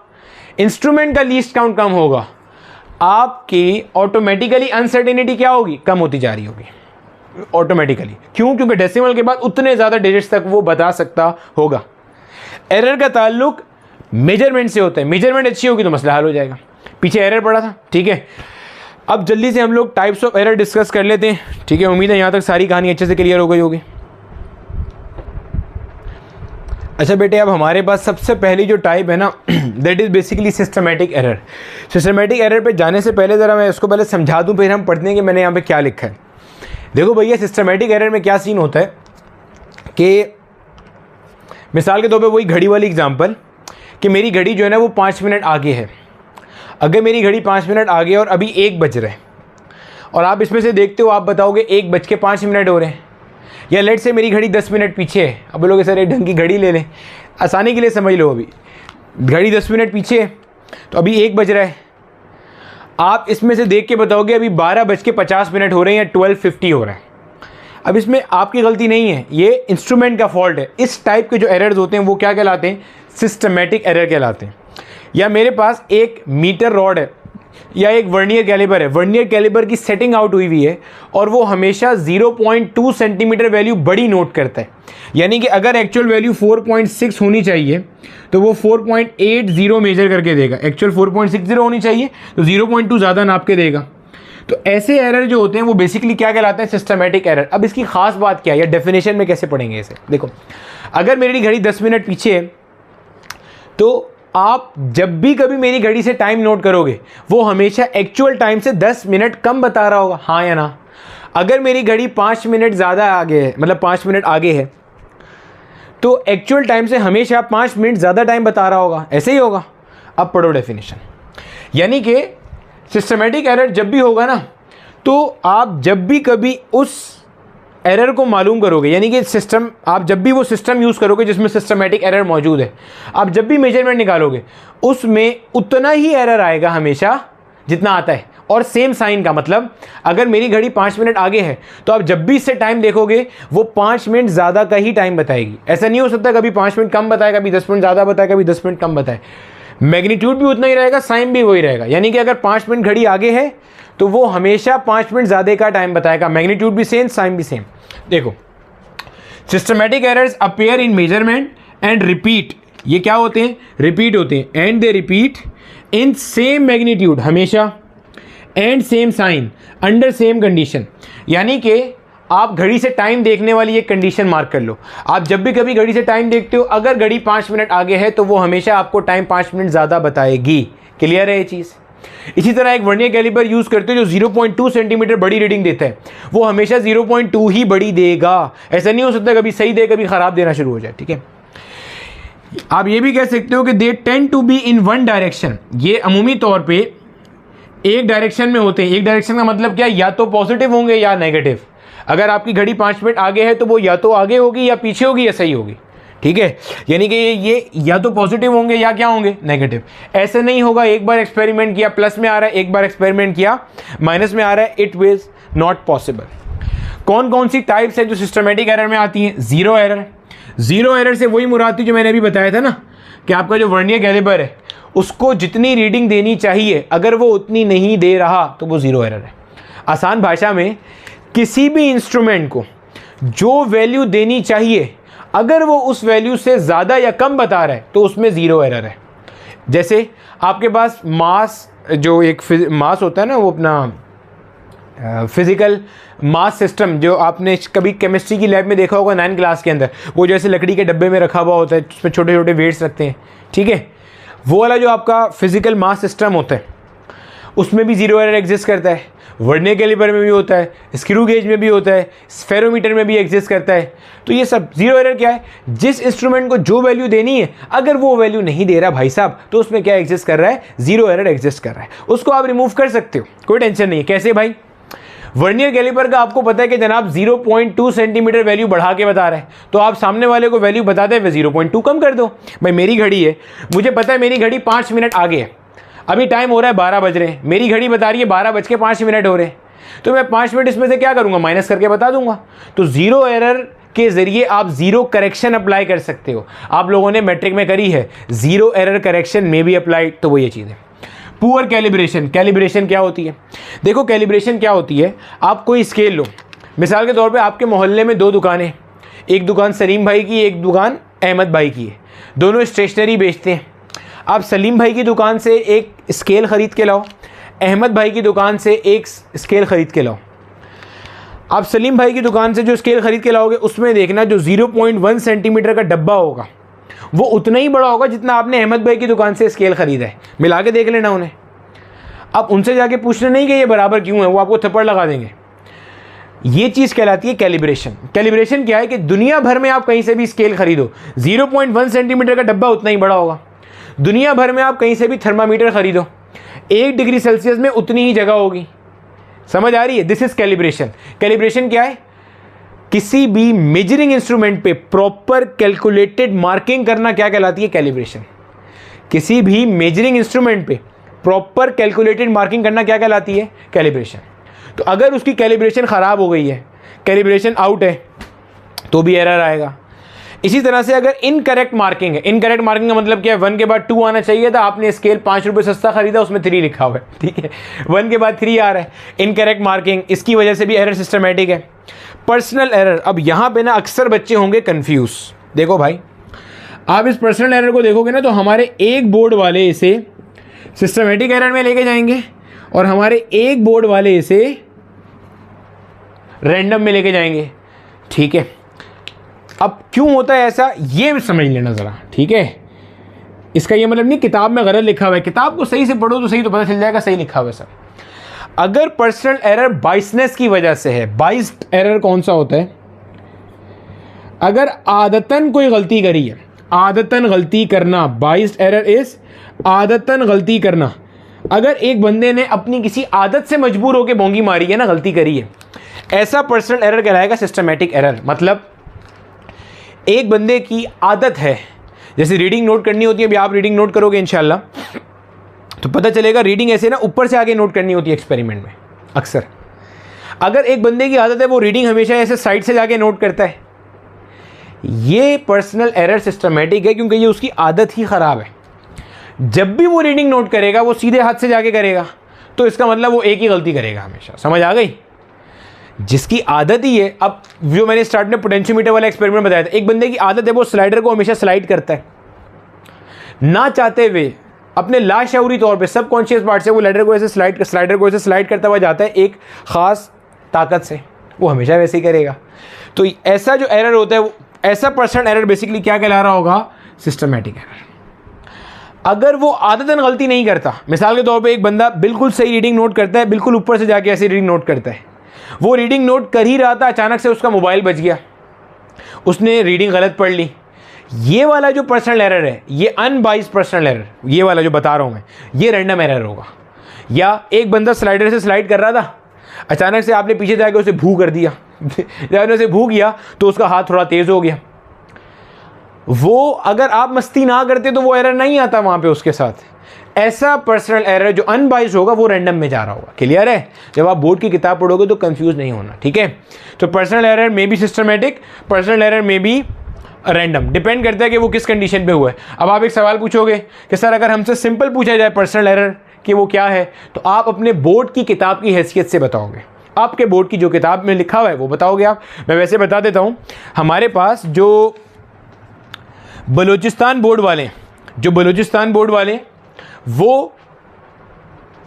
A: इंस्ट्रूमेंट का लीस्ट काउंट कम होगा, आपकी ऑटोमेटिकली अनसर्टेनिटी क्या होगी, कम होती जा रही होगी ऑटोमेटिकली। क्यों, क्योंकि डेसिमल के बाद उतने ज़्यादा डिजिट्स तक वो बता सकता होगा। एरर का ताल्लुक मेजरमेंट से होता है, मेजरमेंट अच्छी होगी तो मसला हल हो जाएगा। पीछे एरर पड़ा था, ठीक है। अब जल्दी से हम लोग टाइप्स ऑफ एरर डिस्कस कर लेते हैं, ठीक है। उम्मीद है यहाँ तक सारी कहानी अच्छे से क्लियर हो गई होगी। अच्छा बेटे, अब हमारे पास सबसे पहली जो टाइप है ना, that is basically systematic error. Systematic error पे जाने से पहले ज़रा मैं इसको पहले समझा दूँ, फिर हम पढ़ते हैं कि मैंने यहाँ पे क्या लिखा है। देखो भैया, सिस्टमेटिक एरर में क्या सीन होता है कि मिसाल के तौर पे वही घड़ी वाली एग्जांपल, कि मेरी घड़ी जो है ना वो 5 मिनट आगे है। अगर मेरी घड़ी 5 मिनट आगे और अभी 1 बज रहे हैं, और आप इसमें से देखते हो, आप बताओगे 1:05 हो रहे हैं, या लेट से मेरी घड़ी 10 मिनट पीछे है। अब बोलोगे सर एक ढंग की घड़ी ले लें, आसानी के लिए समझ लो। अभी घड़ी 10 मिनट पीछे है तो अभी 1 बज रहा है। आप इसमें से देख के बताओगे अभी 12:50 हो रहे हैं या 12:50 हो रहा है। अब इसमें आपकी गलती नहीं है, ये इंस्ट्रूमेंट का फॉल्ट है। इस टाइप के जो एरर्स होते हैं वो क्या कहलाते हैं, सिस्टमेटिक एरर कहलाते हैं। या मेरे पास एक मीटर रॉड है या एक वर्नियर कैलिपर है, वर्नियर कैलिपर की सेटिंग आउट हुई है और वो हमेशा 0.2 सेंटीमीटर वैल्यू बड़ी नोट करता है। यानी कि अगर एक्चुअल वैल्यू 4.6 होनी चाहिए तो वो 4.80 मेजर करके देगा। एक्चुअल 4.60 होनी चाहिए तो 0.2 ज़्यादा नाप के देगा। तो ऐसे एरर जो होते हैं वो बेसिकली क्या कहलाते हैं, सिस्टमेटिक एरर। अब इसकी खास बात क्या है या डेफिनेशन में कैसे पढ़ेंगे इसे, देखो। अगर मेरी घड़ी 10 मिनट पीछे है तो आप जब भी कभी मेरी घड़ी से टाइम नोट करोगे वो हमेशा एक्चुअल टाइम से 10 मिनट कम बता रहा होगा, हाँ या ना। अगर मेरी घड़ी 5 मिनट ज़्यादा आगे है, मतलब 5 मिनट आगे है, तो एक्चुअल टाइम से हमेशा 5 मिनट ज़्यादा टाइम बता रहा होगा, ऐसे ही होगा। अब पढ़ो डेफिनेशन। यानी कि सिस्टमेटिक एरर जब भी होगा ना, तो आप जब भी कभी उस एरर को मालूम करोगे, यानी कि सिस्टम, आप जब भी वो सिस्टम यूज़ करोगे जिसमें सिस्टमेटिक एरर मौजूद है, आप जब भी मेजरमेंट निकालोगे उसमें उतना ही एरर आएगा हमेशा जितना आता है। और सेम साइन का मतलब, अगर मेरी घड़ी 5 मिनट आगे है तो आप जब भी इससे टाइम देखोगे वो 5 मिनट ज़्यादा का ही टाइम बताएगी। ऐसा नहीं हो सकता कभी 5 मिनट कम बताए, कभी 10 मिनट ज़्यादा बताए, कभी 10 मिनट कम बताए। मैग्नीट्यूड भी उतना ही रहेगा, साइन भी वही रहेगा। यानी कि अगर 5 मिनट घड़ी आगे है तो वो हमेशा 5 मिनट ज़्यादा का टाइम बताएगा, मैग्नीट्यूड भी सेम, साइन भी सेम। देखो, systematic errors appear in measurement and repeat. ये क्या होते हैं, रिपीट होते हैं। And they repeat in same magnitude हमेशा, and same sign under same condition. यानी कि आप घड़ी से टाइम देखने वाली एक कंडीशन मार्क कर लो। आप जब भी कभी घड़ी से टाइम देखते हो, अगर घड़ी 5 मिनट आगे है तो वो हमेशा आपको टाइम 5 मिनट ज़्यादा बताएगी। क्लियर है ये चीज़। इसी तरह एक वर्नियर कैलिपर यूज़ करते हो जो 0.2 सेंटीमीटर बड़ी रीडिंग देता है, वो हमेशा 0.2 ही बड़ी देगा। ऐसा नहीं हो सकता कभी सही दे कभी ख़राब देना शुरू हो जाए, ठीक है। आप ये भी कह सकते हो कि they tend to be in one direction, ये अमूमी तौर पे एक डायरेक्शन में होते हैं। एक डायरेक्शन का मतलब क्या, या तो पॉजिटिव होंगे या नेगेटिव। अगर आपकी घड़ी 5 मिनट आगे है तो वो या तो आगे होगी या पीछे होगी या सही होगी, ठीक है। यानी कि ये या तो पॉजिटिव होंगे या क्या होंगे, नेगेटिव। ऐसे नहीं होगा एक बार एक्सपेरिमेंट किया प्लस में आ रहा है, एक बार एक्सपेरिमेंट किया माइनस में आ रहा है, इट इज नॉट पॉसिबल। कौन कौन सी टाइप्स है जो सिस्टमेटिक एरर में आती हैं? Zero error. जीरो एरर से वही मुराद थी जो मैंने अभी बताया था ना, कि आपका जो वर्नियर कैलिपर है उसको जितनी रीडिंग देनी चाहिए अगर वो उतनी नहीं दे रहा तो वो जीरो एरर है। आसान भाषा में किसी भी इंस्ट्रूमेंट को जो वैल्यू देनी चाहिए अगर वो उस वैल्यू से ज़्यादा या कम बता रहा है तो उसमें ज़ीरो एरर है। जैसे आपके पास मास, जो एक मास होता है ना, वो अपना फिज़िकल मास सिस्टम जो आपने कभी केमिस्ट्री की लैब में देखा होगा 9th क्लास के अंदर, वो जैसे लकड़ी के डब्बे में रखा हुआ होता है, उसमें छोटे छोटे वेट्स रखते हैं, ठीक है। वो वाला जो आपका फिज़िकल मास सिस्टम होता है उसमें भी ज़ीरो एरर एग्जिस्ट करता है। वर्नियर कैलिपर में भी होता है, स्क्रू गेज में भी होता है, स्फेरोमीटर में भी एग्जिस्ट करता है। तो ये सब जीरो एरर क्या है, जिस इंस्ट्रूमेंट को जो वैल्यू देनी है अगर वो वैल्यू नहीं दे रहा भाई साहब तो उसमें क्या एग्जिस्ट कर रहा है, जीरो एरर एग्जिस्ट कर रहा है। उसको आप रिमूव कर सकते हो, कोई टेंशन नहीं है। कैसे भाई? वर्नियर कैलिपर का आपको पता है कि जनाब 0.2 सेंटीमीटर वैल्यू बढ़ा के बता रहा है, तो आप सामने वाले को वैल्यू बताते हुए 0.2 कम कर दो। भाई मेरी घड़ी है, मुझे पता है मेरी घड़ी 5 मिनट आगे है, अभी टाइम हो रहा है 12 बज रहे हैं, मेरी घड़ी बता रही है 12:05 हो रहे हैं, तो मैं 5 मिनट इसमें से क्या करूँगा, माइनस करके बता दूंगा। तो जीरो एरर के ज़रिए आप ज़ीरो करेक्शन अप्लाई कर सकते हो। आप लोगों ने मैट्रिक में करी है, ज़ीरो एरर करेक्शन में भी अप्लाइड, तो वो ये चीज़ है। Poor calibration. कैलिब्रेशन क्या होती है? देखो कैलिब्रेशन क्या होती है, आप कोई स्केल लो, मिसाल के तौर पे आपके मोहल्ले में 2 दुकानें, एक दुकान सलीम भाई की, एक दुकान अहमद भाई की है, दोनों स्टेशनरी बेचते हैं। आप सलीम भाई की दुकान से एक स्केल ख़रीद के लाओ, अहमद भाई की दुकान से एक स्केल ख़रीद के लाओ। आप सलीम भाई की दुकान से जो स्केल ख़रीद के लाओगे उसमें देखना जो 0.1 सेंटीमीटर का डब्बा होगा वो उतना ही बड़ा होगा जितना आपने अहमद भाई की दुकान से स्केल ख़रीदा है। मिला के देख लेना उन्हें। आप उनसे जाके पूछना नहीं कि ये बराबर क्यों है, वो आपको थप्पड़ लगा देंगे। ये चीज़ कहलाती है कैलिब्रेशन। कैलिब्रेशन क्या है कि दुनिया भर में आप कहीं से भी स्केल खरीदो, 0.1 सेंटीमीटर का डब्बा उतना ही बड़ा होगा। दुनिया भर में आप कहीं से भी थर्मामीटर खरीदो, 1 डिग्री सेल्सियस में उतनी ही जगह होगी। समझ आ रही है? This is calibration. कैलिब्रेशन क्या है? किसी भी मेजरिंग इंस्ट्रूमेंट पे प्रॉपर कैलकुलेटेड मार्किंग करना क्या कहलाती है? कैलिब्रेशन। किसी भी मेजरिंग इंस्ट्रूमेंट पे प्रॉपर कैलकुलेटेड मार्किंग करना क्या कहलाती है? कैलिब्रेशन। तो अगर उसकी कैलिब्रेशन ख़राब हो गई है, कैलिब्रेशन आउट है, तो भी एरर आएगा। इसी तरह से अगर इनकरेक्ट मार्किंग है, इनकरेक्ट मार्किंग का मतलब क्या है? 1 के बाद 2 आना चाहिए था, आपने स्केल 5 रुपये सस्ता खरीदा, उसमें 3 लिखा हुआ है, ठीक है। 1 के बाद 3 आ रहा है, इनकरेक्ट मार्किंग, इसकी वजह से भी एरर सिस्टमेटिक है। Personal error. अब यहाँ पे ना अक्सर बच्चे होंगे कन्फ्यूज। देखो भाई, आप इस पर्सनल एरर को देखोगे ना तो हमारे एक बोर्ड वाले इसे सिस्टमेटिक एरर में लेके जाएंगे और हमारे एक बोर्ड वाले इसे रैंडम में लेके जाएंगे, ठीक है। अब क्यों होता है ऐसा, ये समझ लेना ज़रा, ठीक है। इसका ये मतलब नहीं किताब में गलत लिखा हुआ है, किताब को सही से पढ़ो तो सही तो पता चल जाएगा सही लिखा हुआ है सब। अगर पर्सनल एरर बाइसनेस की वजह से है, बाइस्ड एरर कौन सा होता है? अगर आदतन कोई गलती करी है, आदतन गलती करना, बाइस्ड एरर इज आदतन गलती करना। अगर एक बंदे ने अपनी किसी आदत से मजबूर होकर बोंगी मारी है ना, गलती करी है, ऐसा पर्सनल एरर कहलाएगा सिस्टमेटिक एरर। मतलब एक बंदे की आदत है, जैसे रीडिंग नोट करनी होती है, अभी आप रीडिंग नोट करोगे इंशाल्लाह तो पता चलेगा रीडिंग ऐसे ना ऊपर से आगे नोट करनी होती है एक्सपेरिमेंट में अक्सर। अगर एक बंदे की आदत है वो रीडिंग हमेशा ऐसे साइड से जाके नोट करता है, ये पर्सनल एरर सिस्टमेटिक है क्योंकि ये उसकी आदत ही ख़राब है। जब भी वो रीडिंग नोट करेगा वो सीधे हाथ से जाके करेगा, तो इसका मतलब वो एक ही गलती करेगा हमेशा। समझ आ गई? जिसकी आदत ही है, अब जो मैंने स्टार्ट में पोटेंशियोमीटर वाला एक्सपेरिमेंट बताया था, एक बंदे की आदत है वो स्लाइडर को हमेशा स्लाइड करता है, ना चाहते हुए अपने लाशऊरी तौर पे सबकॉन्शियस पार्ट से वो स्लाइडर को ऐसे स्लाइड करता हुआ जाता है एक ख़ास ताकत से, वो हमेशा वैसे ही करेगा। तो ऐसा जो एरर होता है, ऐसा पर्सनल एरर बेसिकली क्या कहला रहा होगा? Systematic error. अगर वो आदतन गलती नहीं करता, मिसाल के तौर पे एक बंदा बिल्कुल सही रीडिंग नोट करता है, बिल्कुल ऊपर से जाके ऐसी रीडिंग नोट करता है, वो रीडिंग नोट कर ही रहा था, अचानक से उसका मोबाइल बज गया, उसने रीडिंग गलत पढ़ ली, ये वाला जो पर्सनल एरर है, ये अनबाइस्ड पर्सनल एरर, ये वाला जो बता रहा हूँ मैं, ये रैंडम एरर होगा। या एक बंदा स्लाइडर से स्लाइड कर रहा था, अचानक से आपने पीछे जाके उसे भू कर दिया जब आपने उसे भू किया तो उसका हाथ थोड़ा तेज़ हो गया, वो अगर आप मस्ती ना करते तो वो एरर नहीं आता वहाँ पे उसके साथ। ऐसा पर्सनल एरर जो अनबाइस्ड होगा वो रैंडम में जा रहा होगा। क्लियर है? जब आप बोर्ड की किताब पढ़ोगे तो कंफ्यूज नहीं होना, ठीक है? तो पर्सनल एरर में भी सिस्टमेटिक, पर्सनल एरर में भी रैंडम, डिपेंड करता है कि वो किस कंडीशन पे हुआ है। अब आप एक सवाल पूछोगे कि सर अगर हमसे सिंपल पूछा जाए पर्सनल एरर कि वो क्या है, तो आप अपने बोर्ड की किताब की हैसियत से बताओगे, आपके बोर्ड की जो किताब में लिखा हुआ है वो बताओगे आप। मैं वैसे बता देता हूँ, हमारे पास जो बलूचिस्तान बोर्ड वाले वो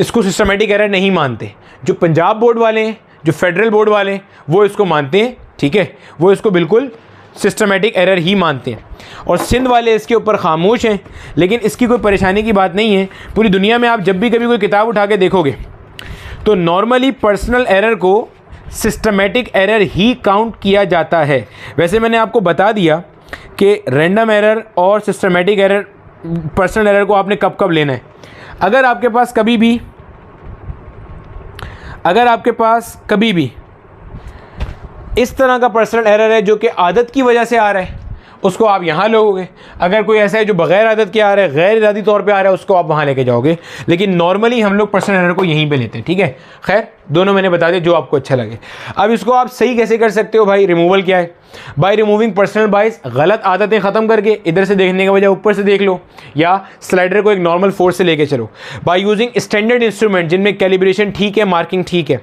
A: इसको सिस्टमेटिक एरर नहीं मानते, जो पंजाब बोर्ड वाले हैं, जो फेडरल बोर्ड वाले हैं, वो इसको मानते हैं, ठीक है? वो इसको बिल्कुल सिस्टमेटिक एरर ही मानते हैं। और सिंध वाले इसके ऊपर खामोश हैं, लेकिन इसकी कोई परेशानी की बात नहीं है। पूरी दुनिया में आप जब भी कभी कोई किताब उठा के देखोगे तो नॉर्मली पर्सनल एरर को सिस्टमेटिक एरर ही काउंट किया जाता है। वैसे मैंने आपको बता दिया कि रैंडम एरर और सिस्टमेटिक एरर, पर्सनल एरर को आपने कब कब लेना है। अगर आपके पास कभी भी इस तरह का पर्सनल एरर है जो कि आदत की वजह से आ रहा है, उसको आप यहाँ लोगे। अगर कोई ऐसा है जो बगैर आदत के आ रहा है, गैर इरादी तौर पे आ रहा है, उसको आप वहाँ लेके जाओगे। लेकिन नॉर्मली हम लोग पर्सनल एरर को यहीं पे लेते हैं, ठीक है? खैर, दोनों मैंने बता दिया, जो आपको अच्छा लगे। अब इसको आप सही कैसे कर सकते हो भाई? रिमूवल क्या है? बाय रिमूविंग पर्सनल बाइस, गलत आदतें ख़त्म करके इधर से देखने के बजाय ऊपर से देख लो, या स्लाइडर को एक नॉर्मल फोर्स से लेके चलो। बाय यूजिंग स्टैंडर्ड इंस्ट्रूमेंट जिनमें कैलिब्रेशन ठीक है, मार्किंग ठीक है।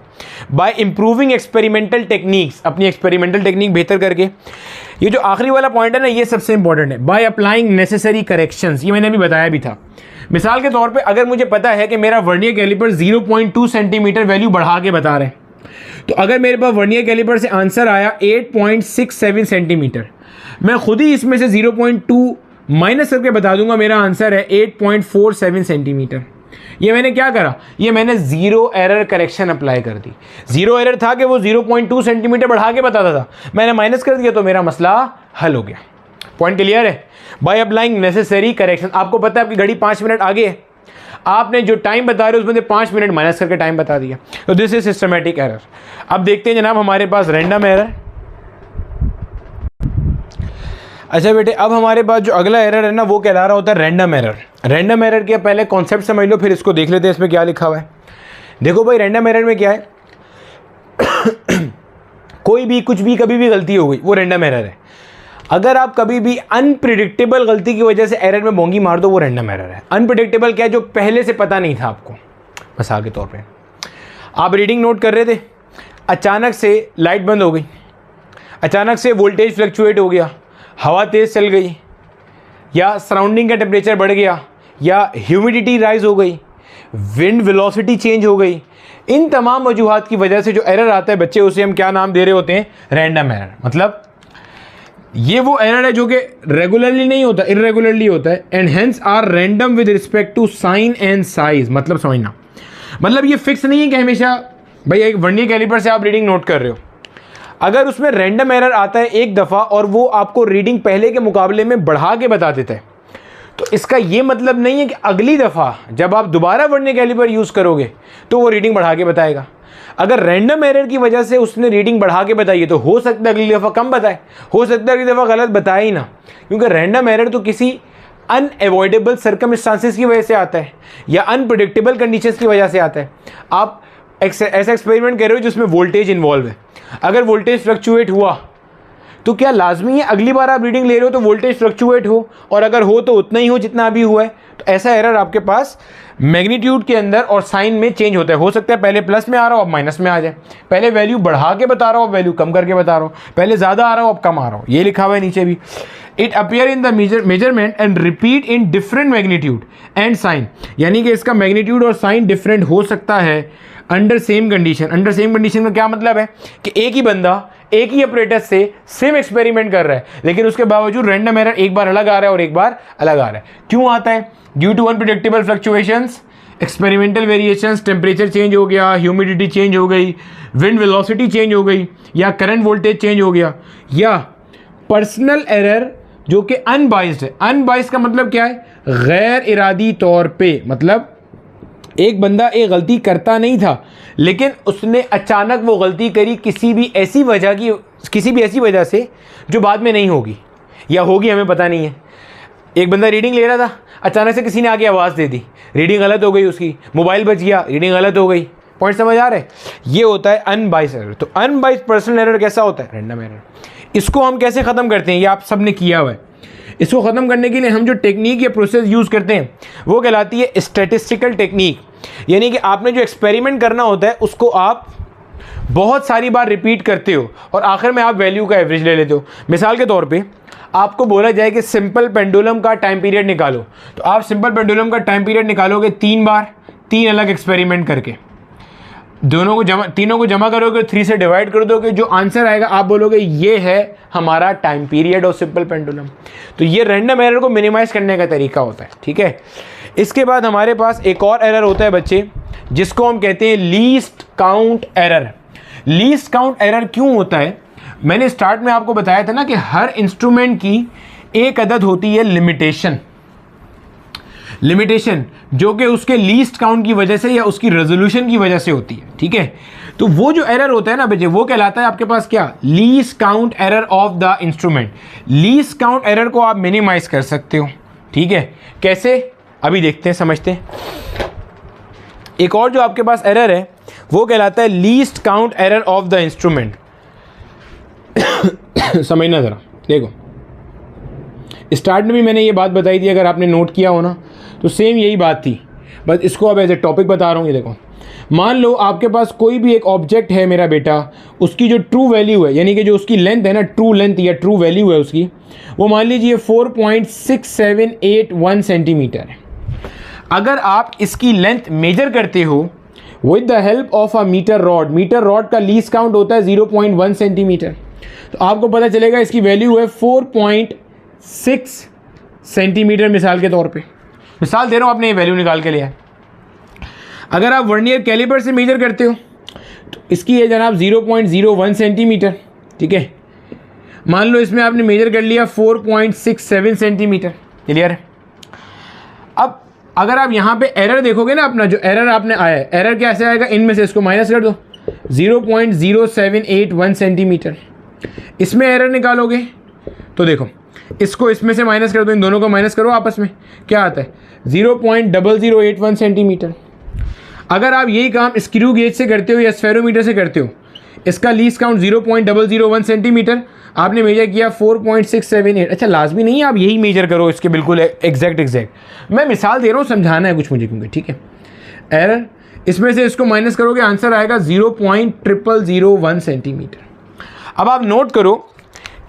A: बाय इंप्रूविंग एक्सपेरिमेंटल टेक्निक्स, अपनी एक्सपेरिमेंटल टेक्निक बेहतर करके। ये जो आखिरी वाला पॉइंट है ना, ये सबसे इंपॉर्टेंट है। बाय अप्लाइंग नेसेसरी करेक्शंस, ये मैंने अभी बताया भी था। मिसाल के तौर पे अगर मुझे पता है कि मेरा वर्नियर कैलिपर 0.2 सेंटीमीटर वैल्यू बढ़ा के बता रहे हैं, तो अगर मेरे पास वर्नियर कैलिपर से आंसर आया 8.67 सेंटीमीटर, मैं खुद ही इसमें से 0.2 माइनस करके बता दूंगा मेरा आंसर है 8.47 सेंटीमीटर। ये मैंने क्या करा? ये मैंने जीरो एरर करेक्शन अप्लाई कर दी। जीरो एरर था कि वो 0.2 सेंटीमीटर बढ़ा के बताता था, मैंने माइनस कर दिया तो मेरा मसला हल हो गया। पॉइंट क्लियर है? By applying necessary correction. आपको पता है आपकी घड़ी 5 मिनट आगे है, आपने जो टाइम बता रहे हो उसमें 5 मिनट माइनस करके टाइम बता दिया, तो दिस इज सिस्टमेटिक एरर। अब देखते हैं जनाब हमारे पास रैंडम एरर। अच्छा बेटे, अब हमारे पास जो अगला एरर है ना, वो कहला रहा होता है रैंडम एरर। रैंडम एरर के पहले कॉन्सेप्ट समझ लो, फिर इसको देख लेते हैं इसमें क्या लिखा हुआ है। देखो भाई, रैंडम एरर में क्या है कोई भी कुछ भी कभी भी गलती हो गई, वो रैंडम एरर है। अगर आप कभी भी अनप्रिडिक्टेबल गलती की वजह से एरर में मोंगी मार दो, वो रैंडम एरर है। अनप्रिडिक्टेबल क्या है? जो पहले से पता नहीं था आपको। मिसाल के तौर पे आप रीडिंग नोट कर रहे थे, अचानक से लाइट बंद हो गई, अचानक से वोल्टेज फ्लक्चुएट हो गया, हवा तेज़ चल गई, या सराउंडिंग का टेम्परेचर बढ़ गया, या ह्यूमिडिटी राइज हो गई, विंड वेलोसिटी चेंज हो गई। इन तमाम वजूहात की वजह से जो एरर आता है बच्चे, उसे हम क्या नाम दे रहे होते हैं? Random error. मतलब ये वो एरर है जो कि रेगुलरली नहीं होता, इरेगुलरली होता है, and hence are random with respect to sign and size. मतलब समझना, मतलब ये फिक्स नहीं है कि हमेशा भाई एक वर्नियर कैलिपर से आप रीडिंग नोट कर रहे हो, अगर उसमें रैंडम एरर आता है एक दफ़ा और वो आपको रीडिंग पहले के मुकाबले में बढ़ा के बता देता है, तो इसका ये मतलब नहीं है कि अगली दफ़ा जब आप दोबारा वर्नियर कैलिपर यूज़ करोगे तो वो रीडिंग बढ़ा के बताएगा। अगर रैंडम एरर की वजह से उसने रीडिंग बढ़ा के बताई है तो हो सकता है अगली दफ़ा कम बताए, हो सकता है अगली दफ़ा गलत बताए ही ना, क्योंकि रैंडम एरर तो किसी अनएवॉइडेबल सर्कमस्टांसेस की वजह से आता है या अनप्रिडिक्टेबल कंडीशंस की वजह से आता है। आप ऐसा एक्सपेरिमेंट कर रहे हो जिसमें वोल्टेज इन्वॉल्व है, अगर वोल्टेज फ्लक्चुएट हुआ तो क्या लाजमी है अगली बार आप रीडिंग ले रहे हो तो वोल्टेज फ्लक्चुएट हो, और अगर हो तो उतना ही हो जितना अभी हुआ है? तो ऐसा एरर आपके पास मैग्नीट्यूड के अंदर और साइन में चेंज होता है। हो सकता है पहले प्लस में आ रहा हो अब माइनस में आ जाए, पहले वैल्यू बढ़ा के बता रहा हो अब वैल्यू कम करके बता रहा हो, पहले ज़्यादा आ रहा हो अब कम आ रहा हो। ये लिखा हुआ है नीचे भी, it appear in the measurement and repeat in different magnitude and sign, यानी कि इसका मैग्नीट्यूड और साइन डिफरेंट हो सकता है under same condition. Under same condition का क्या मतलब है कि एक ही बंदा एक ही अपरेटस से सेम एक्सपेरिमेंट कर रहा है, लेकिन उसके बावजूद रैंडम एरर एक बार अलग आ रहा है और एक बार अलग आ रहा है। क्यों आता है? Due to unpredictable fluctuations, experimental variations, temperature change हो गया, ह्यूमिडिटी चेंज हो गई, विंड वेलोसिटी चेंज हो गई, या करंट वोल्टेज चेंज हो गया, या पर्सनल एरर जो कि अनबाइस्ड है। अनबाइस्ड का मतलब क्या है? गैर इरादी तौर पे, मतलब एक बंदा एक गलती करता नहीं था, लेकिन उसने अचानक वो गलती करी किसी भी ऐसी वजह से जो बाद में नहीं होगी या होगी, हमें पता नहीं है। एक बंदा रीडिंग ले रहा था, अचानक से किसी ने आके आवाज़ दे दी, रीडिंग गलत हो गई, उसकी मोबाइल बच गया, रीडिंग गलत हो गई। पॉइंट समझ आ रहा है? ये होता है अनबाइस्ड एरर। तो अनबाइस्ड पर्सनल एरर कैसा होता है? Random error. इसको हम कैसे ख़त्म करते हैं? ये आप सब ने किया हुआ है। इसको ख़त्म करने के लिए हम जो टेक्निक या प्रोसेस यूज़ करते हैं वो कहलाती है स्टैटिस्टिकल टेक्निक। यानी कि आपने जो एक्सपेरिमेंट करना होता है उसको आप बहुत सारी बार रिपीट करते हो और आखिर में आप वैल्यू का एवरेज ले लेते हो। मिसाल के तौर पे आपको बोला जाए कि सिंपल पेंडुलम का टाइम पीरियड निकालो, तो आप सिंपल पेंडुलम का टाइम पीरियड निकालोगे 3 बार, 3 अलग एक्सपेरिमेंट करके। तीनों को जमा करोगे, 3 से डिवाइड कर दोगे, जो आंसर आएगा आप बोलोगे ये है हमारा time period of simple pendulum. तो ये रैंडम एरर को मिनिमाइज करने का तरीका होता है, ठीक है। इसके बाद हमारे पास एक और एरर होता है बच्चे, जिसको हम कहते हैं least count error. Least count error क्यों होता है? मैंने स्टार्ट में आपको बताया था ना कि हर इंस्ट्रूमेंट की एक अदद होती है लिमिटेशन, जो कि उसके लीस्ट काउंट की वजह से या उसकी रेजोल्यूशन की वजह से होती है, ठीक है। तो वो जो एरर होता है ना बच्चे, वो कहलाता है आपके पास क्या? Least count error of the instrument. Least count error को आप मिनिमाइज कर सकते हो, ठीक है। कैसे? अभी देखते हैं, समझते हैं। एक और जो आपके पास एरर है वो कहलाता है least count error of the instrument. समझना ज़रा, देखो स्टार्ट में भी मैंने ये बात बताई थी, अगर आपने नोट किया हो ना तो सेम यही बात थी, बस इसको अब एज ए टॉपिक बता रहा हूँ। ये देखो, मान लो आपके पास कोई भी एक ऑब्जेक्ट है मेरा बेटा, उसकी जो ट्रू वैल्यू है, यानी कि जो उसकी लेंथ है ना, ट्रू लेंथ या ट्रू वैल्यू है उसकी, वो मान लीजिए 4.6781 सेंटीमीटर है। अगर आप इसकी लेंथ मेजर करते हो with the help of a metre rod का लीस्ट काउंट होता है 0.1 सेंटीमीटर, तो आपको पता चलेगा इसकी वैल्यू है 4.6 सेंटीमीटर। मिसाल के तौर पे मिसाल दे रहा हूँ, आपने ये वैल्यू निकाल के लिया है। अगर आप वर्नियर कैलिपर से मेजर करते हो तो इसकी है जनाब 0.01 सेंटीमीटर, ठीक है। मान लो इसमें आपने मेजर कर लिया 4.67 सेंटीमीटर, क्लियर है। अब अगर आप यहाँ पे एरर देखोगे ना, अपना जो एरर आपने आया है, एरर कैसे आएगा? इनमें से इसको माइनस कर दो, 0.078 सेंटीमीटर। इसमें एरर निकालोगे तो देखो, इसको इसमें से माइनस कर दो, इन दोनों को माइनस करो आपस में, क्या आता है? 0.0081 सेंटीमीटर। अगर आप यही काम स्क्रू गेज से करते हो या स्फेरोमीटर से करते हो, इसका लीस्ट काउंट 0.001 सेंटीमीटर, आपने मेजर किया 4.678। अच्छा, लाजमी नहीं है आप यही मेजर करो इसके बिल्कुल एग्जैक्ट। मैं मिसाल दे रहा हूँ, समझाना है कुछ मुझे, क्योंकि ठीक है। एरर, इसमें से इसको माइनस करोगे, आंसर आएगा 0.0001 सेंटीमीटर। अब आप नोट करो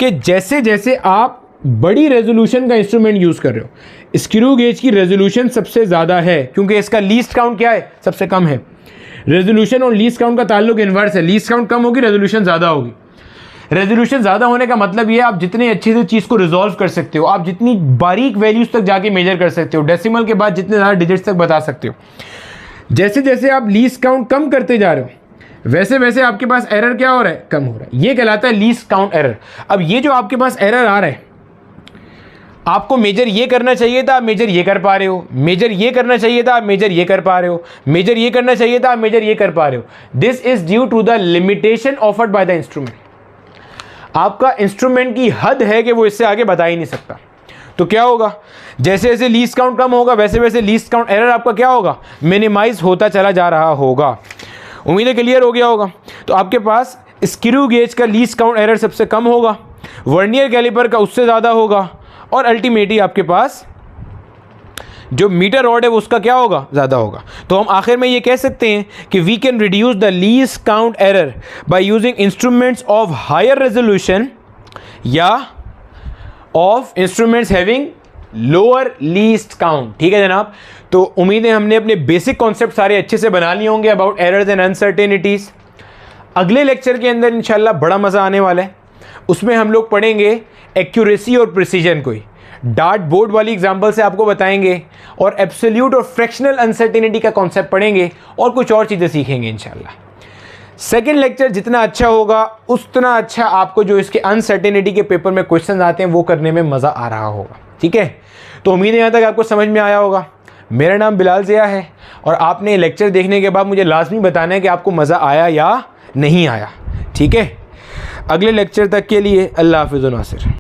A: कि जैसे जैसे आप बड़ी रेजोल्यूशन का इंस्ट्रूमेंट यूज़ कर रहे हो, स्क्रू गेज की रेजोल्यूशन सबसे ज़्यादा है, क्योंकि इसका लीस्ट काउंट क्या है? सबसे कम है। रेजोल्यूशन और लीस्ट काउंट का ताल्लुक इन्वर्स है, लीस्ट काउंट कम होगी, रेजोल्यूशन ज़्यादा होगी। रेजोल्यूशन ज़्यादा होने का मतलब ये है आप जितने अच्छे से चीज़ को रिजॉल्व कर सकते हो, आप जितनी बारीक वैल्यूज़ तक जाके मेजर कर सकते हो, डेसिमल के बाद जितने ज़्यादा डिजिट्स तक बता सकते हो। जैसे जैसे आप लीस्ट काउंट कम करते जा रहे हो, वैसे वैसे आपके पास एरर क्या हो रहा है? कम हो रहा है। ये कहलाता है लीस्ट काउंट एरर। अब ये जो आपके पास एरर आ रहा है, आपको मेजर ये करना चाहिए था, आप मेजर ये कर पा रहे हो, मेजर ये करना चाहिए था, आप मेजर ये कर पा रहे हो, मेजर ये करना चाहिए था, आप मेजर ये कर पा रहे हो। This is due to the limitation offered by the instrument. आपका इंस्ट्रूमेंट की हद है कि वो इससे आगे बता ही नहीं सकता। तो क्या होगा? जैसे जैसे लीस्ट काउंट कम होगा, वैसे वैसे लीस्ट काउंट एरर आपका क्या होगा? मिनिमाइज होता चला जा रहा होगा। उम्मीद है क्लियर हो गया होगा। तो आपके पास स्क्रू गेज का लीस्ट काउंट एरर सबसे कम होगा, वर्नियर कैलिपर का उससे ज़्यादा होगा, और अल्टीमेटली आपके पास जो मीटर रॉड है वो उसका क्या होगा? ज़्यादा होगा। तो हम आखिर में ये कह सकते हैं कि we can reduce the least count error by using instruments of higher resolution या of instruments having lower least count. ठीक है जनाब, तो उम्मीद है हमने अपने बेसिक कॉन्सेप्ट सारे अच्छे से बना लिए होंगे अबाउट एरर्स एंड अनसर्टेनिटीज। अगले लेक्चर के अंदर इंशाल्लाह बड़ा मज़ा आने वाला है, उसमें हम लोग पढ़ेंगे एक्यूरेसी और प्रिसीजन को ही, डार्ट बोर्ड वाली एग्जांपल से आपको बताएंगे, और एब्सोल्यूट और फ्रैक्शनल अनसर्टेनिटी का कॉन्सेप्ट पढ़ेंगे और कुछ और चीज़ें सीखेंगे इंशाल्लाह। सेकेंड लेक्चर जितना अच्छा होगा उतना अच्छा आपको जो इसके अनसर्टेनिटी के पेपर में क्वेश्चन आते हैं वो करने में मज़ा आ रहा होगा। ठीक है, तो उम्मीद है यहाँ तक आपको समझ में आया होगा। मेरा नाम बिलाल ज़िया है और आपने लेक्चर देखने के बाद मुझे लाजमी बताना है कि आपको मज़ा आया या नहीं आया। ठीक है, अगले लेक्चर तक के लिए अल्लाह हाफ़िज़ व नासिर।